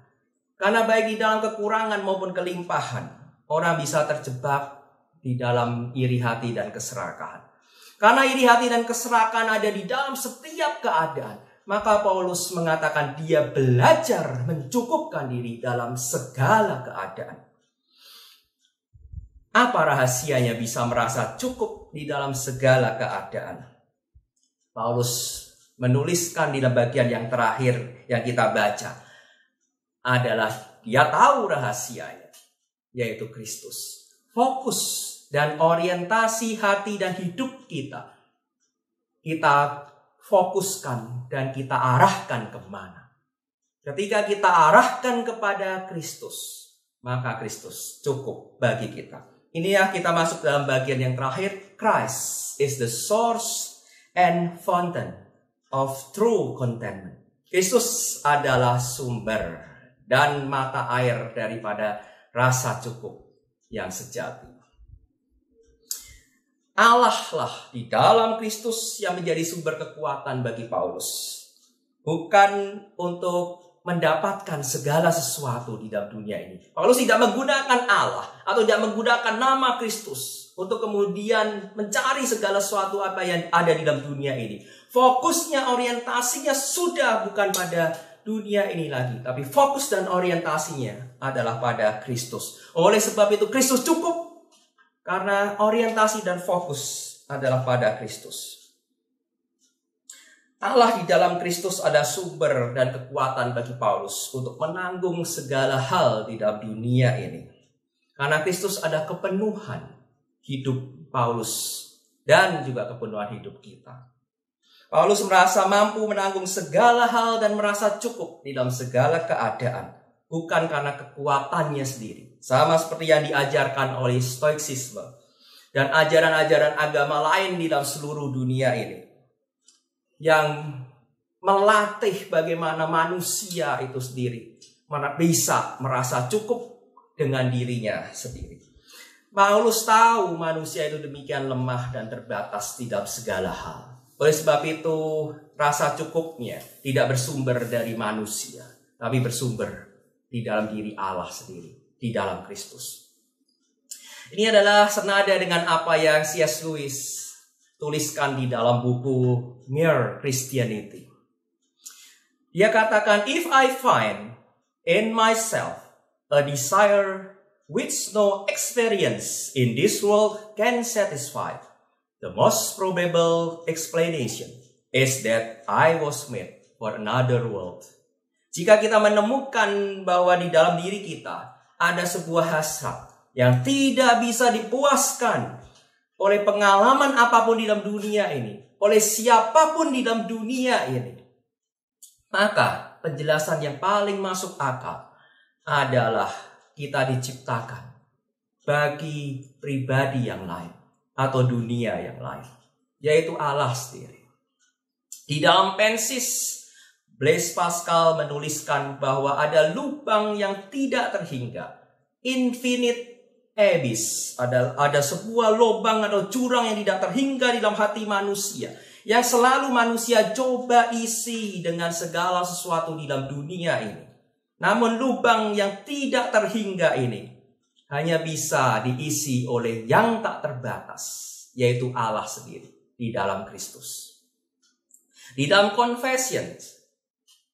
Karena baik di dalam kekurangan maupun kelimpahan, orang bisa terjebak di dalam iri hati dan keserakahan. Karena iri hati dan keserakahan ada di dalam setiap keadaan, maka Paulus mengatakan dia belajar mencukupkan diri dalam segala keadaan. Apa rahasianya bisa merasa cukup di dalam segala keadaan? Paulus menuliskan di dalam bagian yang terakhir yang kita baca adalah dia tahu rahasianya, yaitu Kristus. Fokus dan orientasi hati dan hidup kita fokuskan dan kita arahkan kemana. Ketika kita arahkan kepada Kristus, maka Kristus cukup bagi kita. Ini ya, kita masuk dalam bagian yang terakhir. Christ is the source and fountain of true contentment. Kristus adalah sumber dan mata air daripada rasa cukup yang sejati. Allah lah di dalam Kristus yang menjadi sumber kekuatan bagi Paulus. Bukan untuk mendapatkan segala sesuatu di dalam dunia ini. Paulus tidak menggunakan Allah atau tidak menggunakan nama Kristus untuk kemudian mencari segala sesuatu apa yang ada di dalam dunia ini. Fokusnya, orientasinya sudah bukan pada dunia ini lagi, tapi fokus dan orientasinya adalah pada Kristus. Oleh sebab itu Kristus cukup, karena orientasi dan fokus adalah pada Kristus. Allah di dalam Kristus ada sumber dan kekuatan bagi Paulus untuk menanggung segala hal di dalam dunia ini. Karena Kristus ada kepenuhan hidup Paulus dan juga kepenuhan hidup kita. Paulus merasa mampu menanggung segala hal dan merasa cukup di dalam segala keadaan. Bukan karena kekuatannya sendiri. Sama seperti yang diajarkan oleh Stoicisme dan ajaran-ajaran agama lain di dalam seluruh dunia ini. Yang melatih bagaimana manusia itu sendiri bisa merasa cukup dengan dirinya sendiri. Paulus tahu manusia itu demikian lemah dan terbatas di dalam segala hal. Oleh sebab itu rasa cukupnya tidak bersumber dari manusia, tapi bersumber di dalam diri Allah sendiri, di dalam Kristus. Ini adalah senada dengan apa yang C.S. Lewis tuliskan di dalam buku Mere Christianity. Dia katakan, if I find in myself a desire which no experience in this world can satisfy, the most probable explanation is that I was made for another world. Jika kita menemukan bahwa di dalam diri kita ada sebuah hasrat yang tidak bisa dipuaskan oleh pengalaman apapun di dalam dunia ini, oleh siapapun di dalam dunia ini, maka penjelasan yang paling masuk akal adalah kita diciptakan bagi pribadi yang lain atau dunia yang lain, yaitu Allah sendiri. Di dalam Pensis, Blaise Pascal menuliskan bahwa ada lubang yang tidak terhingga, infinite abyss, ada sebuah lubang atau jurang yang tidak terhingga di dalam hati manusia, yang selalu manusia coba isi dengan segala sesuatu di dalam dunia ini. Namun lubang yang tidak terhingga ini hanya bisa diisi oleh yang tak terbatas, yaitu Allah sendiri di dalam Kristus. Di dalam Confession,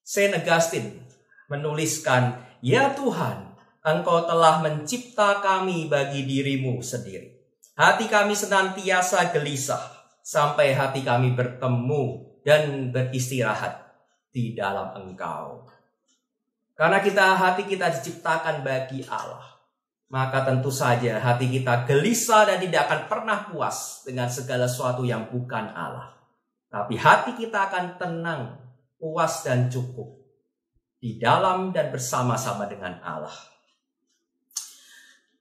Saint Augustine menuliskan, ya Tuhan, Engkau telah mencipta kami bagi dirimu sendiri. Hati kami senantiasa gelisah sampai hati kami bertemu dan beristirahat di dalam Engkau. Karena hati kita diciptakan bagi Allah, maka tentu saja hati kita gelisah dan tidak akan pernah puas dengan segala sesuatu yang bukan Allah. Tapi hati kita akan tenang, puas dan cukup di dalam dan bersama-sama dengan Allah.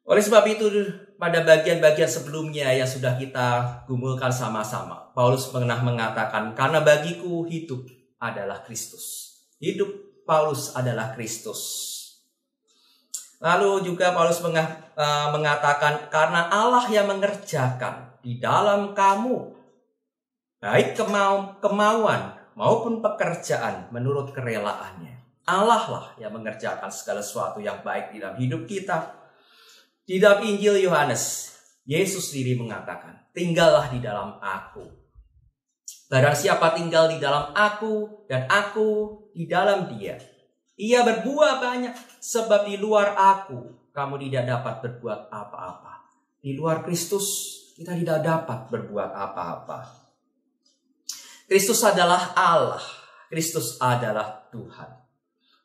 Oleh sebab itu, pada bagian-bagian sebelumnya yang sudah kita gumulkan sama-sama, Paulus pernah mengatakan, karena bagiku hidup adalah Kristus. Hidup Paulus adalah Kristus. Lalu juga Paulus mengatakan, karena Allah yang mengerjakan di dalam kamu, baik kemauan maupun pekerjaan menurut kerelaannya. Allah lah yang mengerjakan segala sesuatu yang baik di dalam hidup kita. Di dalam Injil Yohanes, Yesus sendiri mengatakan, tinggallah di dalam aku. Barang siapa tinggal di dalam aku dan aku di dalam dia, ia berbuah banyak, sebab di luar aku kamu tidak dapat berbuat apa-apa. Di luar Kristus kita tidak dapat berbuat apa-apa. Kristus adalah Allah, Kristus adalah Tuhan.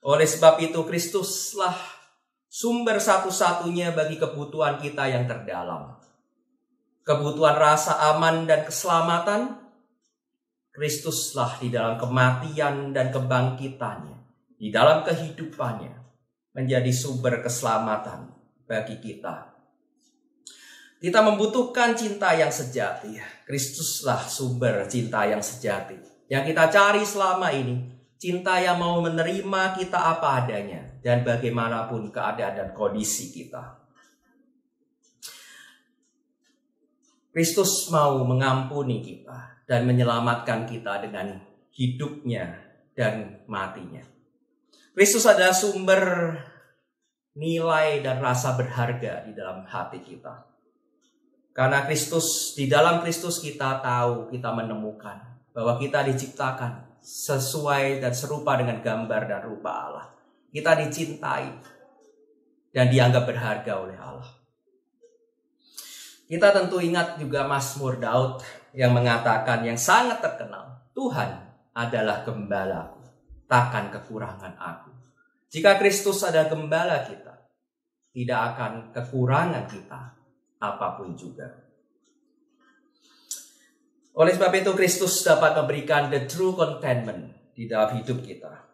Oleh sebab itu Kristuslah sumber satu-satunya bagi kebutuhan kita yang terdalam. Kebutuhan rasa aman dan keselamatan, Kristuslah di dalam kematian dan kebangkitannya, di dalam kehidupannya, menjadi sumber keselamatan bagi kita. Kita membutuhkan cinta yang sejati. Kristuslah sumber cinta yang sejati. Yang kita cari selama ini, Cinta yang mau menerima kita apa adanya dan bagaimanapun keadaan dan kondisi kita. Kristus mau mengampuni kita dan menyelamatkan kita dengan hidupnya dan matinya. Kristus adalah sumber nilai dan rasa berharga di dalam hati kita. Karena Kristus, di dalam Kristus kita tahu, kita menemukan bahwa kita diciptakan sesuai dan serupa dengan gambar dan rupa Allah. Kita dicintai dan dianggap berharga oleh Allah. Kita tentu ingat juga Mazmur Daud yang mengatakan, yang sangat terkenal, Tuhan adalah gembalaku, takkan kekurangan aku. Jika Kristus adalah gembala kita, tidak akan kekurangan kita apapun juga. Oleh sebab itu Kristus dapat memberikan the true contentment di dalam hidup kita.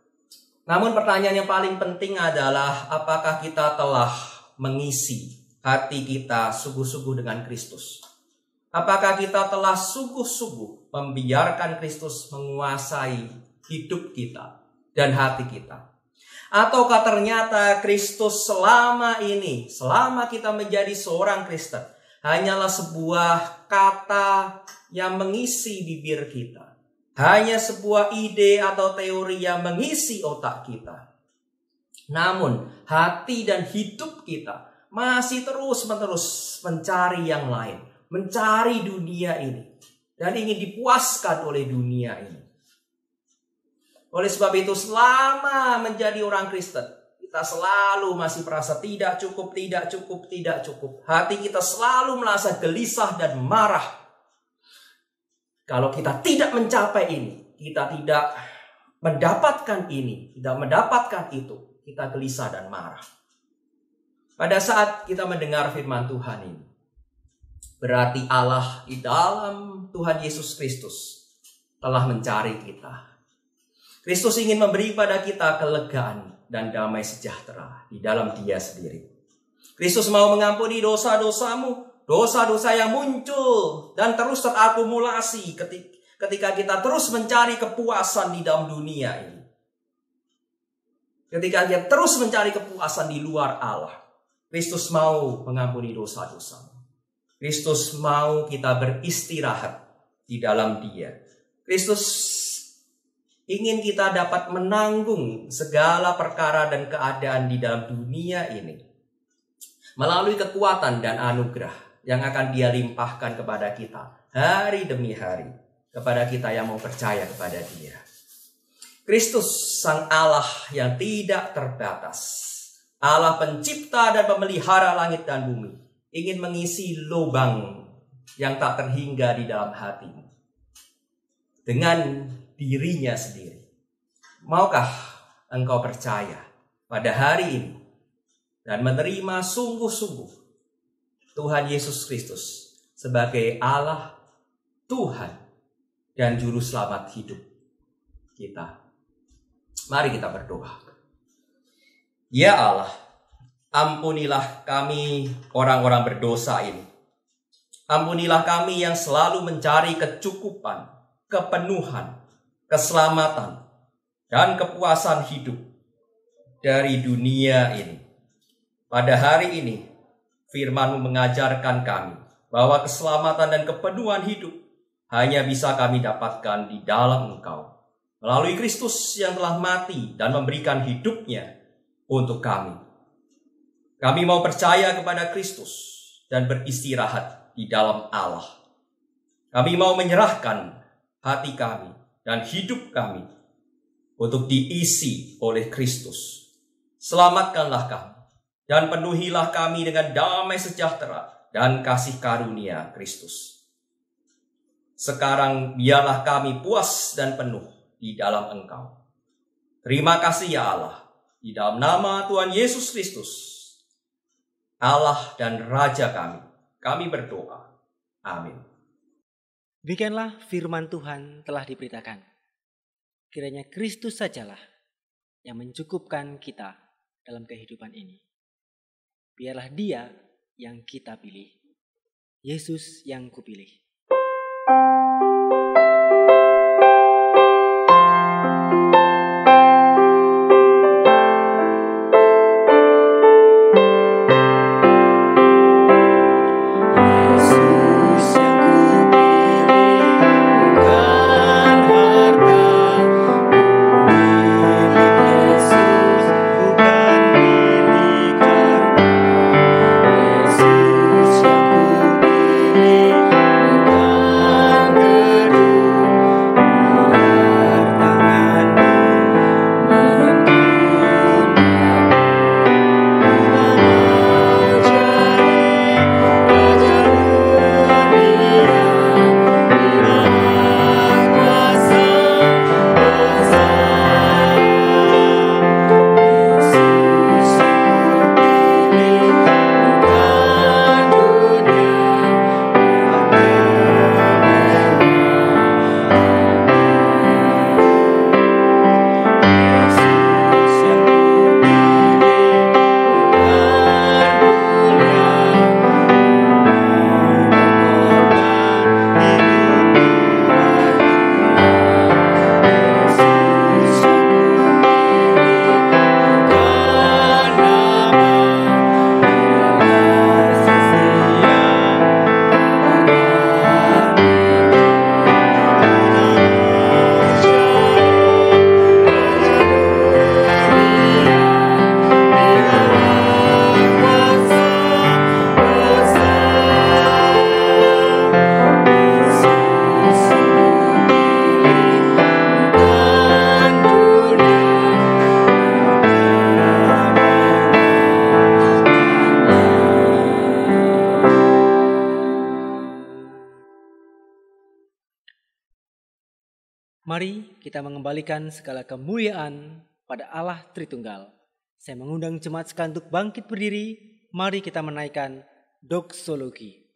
Namun pertanyaan yang paling penting adalah apakah kita telah mengisi hati kita sungguh-sungguh dengan Kristus? Apakah kita telah sungguh-sungguh membiarkan Kristus menguasai hidup kita dan hati kita? Ataukah ternyata Kristus selama ini, selama kita menjadi seorang Kristen, hanyalah sebuah kata yang mengisi bibir kita, hanya sebuah ide atau teori yang mengisi otak kita. Namun hati dan hidup kita masih terus-menerus mencari yang lain, mencari dunia ini, dan ingin dipuaskan oleh dunia ini. Oleh sebab itu selama menjadi orang Kristen, kita selalu masih merasa tidak cukup, tidak cukup, tidak cukup. Hati kita selalu merasa gelisah dan marah. Kalau kita tidak mencapai ini, kita tidak mendapatkan ini, tidak mendapatkan itu, kita gelisah dan marah. Pada saat kita mendengar firman Tuhan ini, berarti Allah di dalam Tuhan Yesus Kristus telah mencari kita. Kristus ingin memberi pada kita kelegaan dan damai sejahtera di dalam Dia sendiri. Kristus mau mengampuni dosa-dosamu, dosa-dosa yang muncul dan terus terakumulasi ketika kita terus mencari kepuasan di dalam dunia ini. Ketika kita terus mencari kepuasan di luar Allah, Kristus mau mengampuni dosa-dosamu. Kristus mau kita beristirahat di dalam Dia. Kristus ingin kita dapat menanggung segala perkara dan keadaan di dalam dunia ini melalui kekuatan dan anugerah yang akan Dia limpahkan kepada kita hari demi hari, kepada kita yang mau percaya kepada Dia. Kristus Sang Allah yang tidak terbatas, Allah pencipta dan pemelihara langit dan bumi, ingin mengisi lubang yang tak terhingga di dalam hatimu dengan dirinya sendiri. Maukah engkau percaya pada hari ini dan menerima sungguh-sungguh Tuhan Yesus Kristus sebagai Allah, Tuhan, dan Juru Selamat hidup kita? Mari kita berdoa. Ya Allah, ampunilah kami orang-orang berdosa ini. Ampunilah kami yang selalu mencari kecukupan, kepenuhan, keselamatan, dan kepuasan hidup dari dunia ini. Pada hari ini, firman-Mu mengajarkan kami bahwa keselamatan dan kepenuhan hidup hanya bisa kami dapatkan di dalam Engkau, melalui Kristus yang telah mati dan memberikan hidupnya untuk kami. Kami mau percaya kepada Kristus dan beristirahat di dalam Allah. Kami mau menyerahkan hati kami dan hidup kami untuk diisi oleh Kristus. Selamatkanlah kami dan penuhilah kami dengan damai sejahtera dan kasih karunia Kristus. Sekarang biarlah kami puas dan penuh di dalam Engkau. Terima kasih ya Allah, di dalam nama Tuhan Yesus Kristus, Allah dan Raja kami berdoa. Amin. Demikianlah firman Tuhan telah diberitakan. Kiranya Kristus sajalah yang mencukupkan kita dalam kehidupan ini. Biarlah Dia yang kita pilih. Yesus yang kupilih. Mari kita mengembalikan segala kemuliaan pada Allah Tritunggal. Saya mengundang jemaat sekalian untuk bangkit berdiri. Mari kita menaikkan doksologi.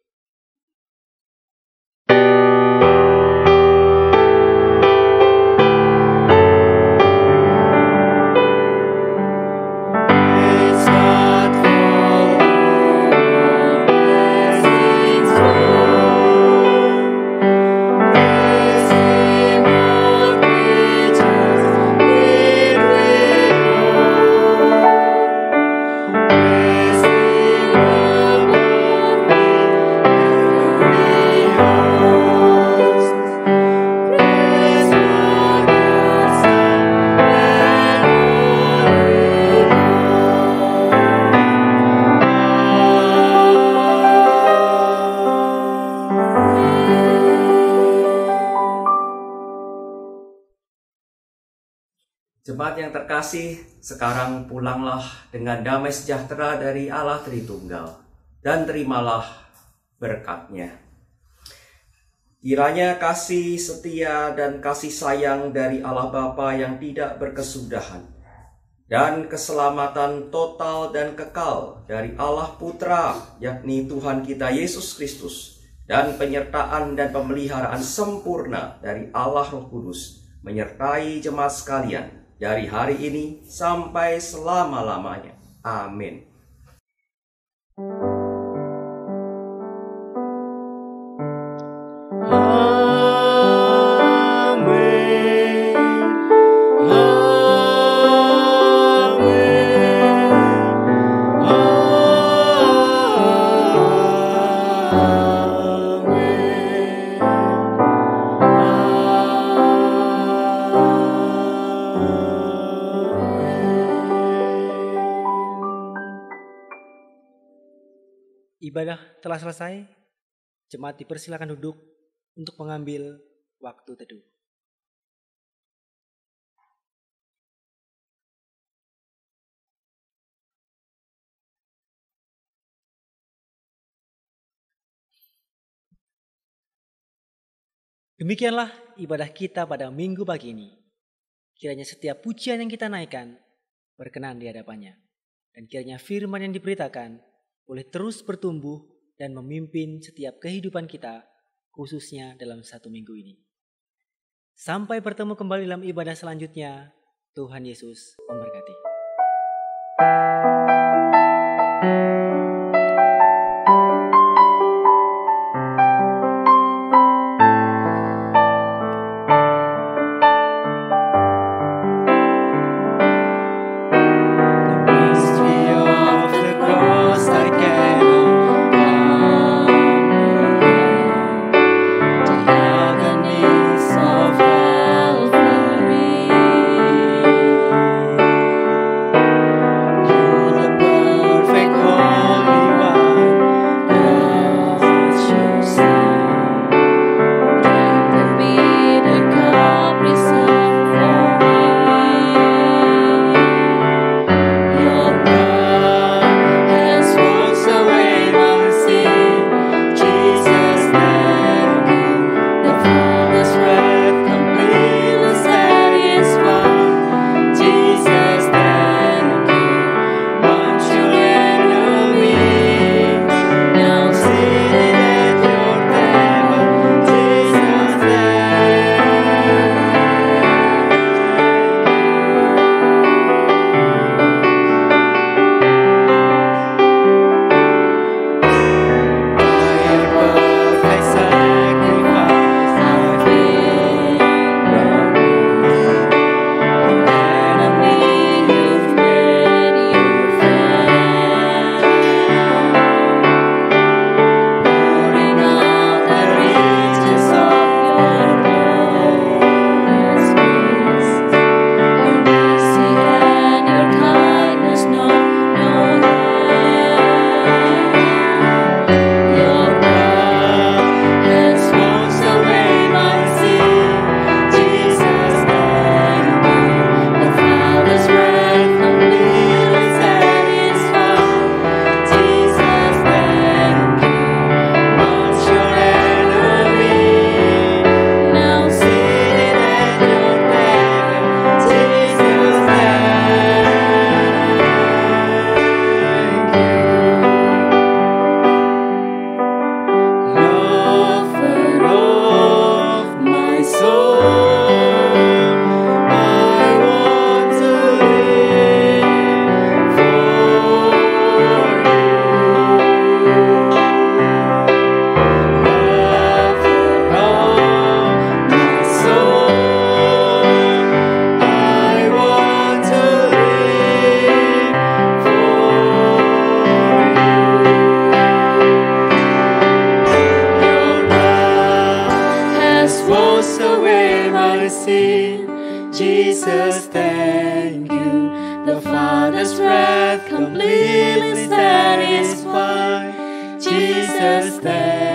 Jemaat yang terkasih, sekarang pulanglah dengan damai sejahtera dari Allah Tritunggal dan terimalah berkat-Nya. Kiranya kasih setia dan kasih sayang dari Allah Bapa yang tidak berkesudahan dan keselamatan total dan kekal dari Allah Putra, yakni Tuhan kita Yesus Kristus, dan penyertaan dan pemeliharaan sempurna dari Allah Roh Kudus menyertai jemaat sekalian dari hari ini sampai selama-lamanya. Amin. Ibadah telah selesai. Jemaat dipersilakan duduk untuk mengambil waktu teduh. Demikianlah ibadah kita pada minggu pagi ini. Kiranya setiap pujian yang kita naikkan berkenan di hadapannya. Dan kiranya firman yang diberitakan boleh terus bertumbuh dan memimpin setiap kehidupan kita, khususnya dalam satu minggu ini. Sampai bertemu kembali dalam ibadah selanjutnya. Tuhan Yesus memberkati. hath completely satisfied. Jesus, there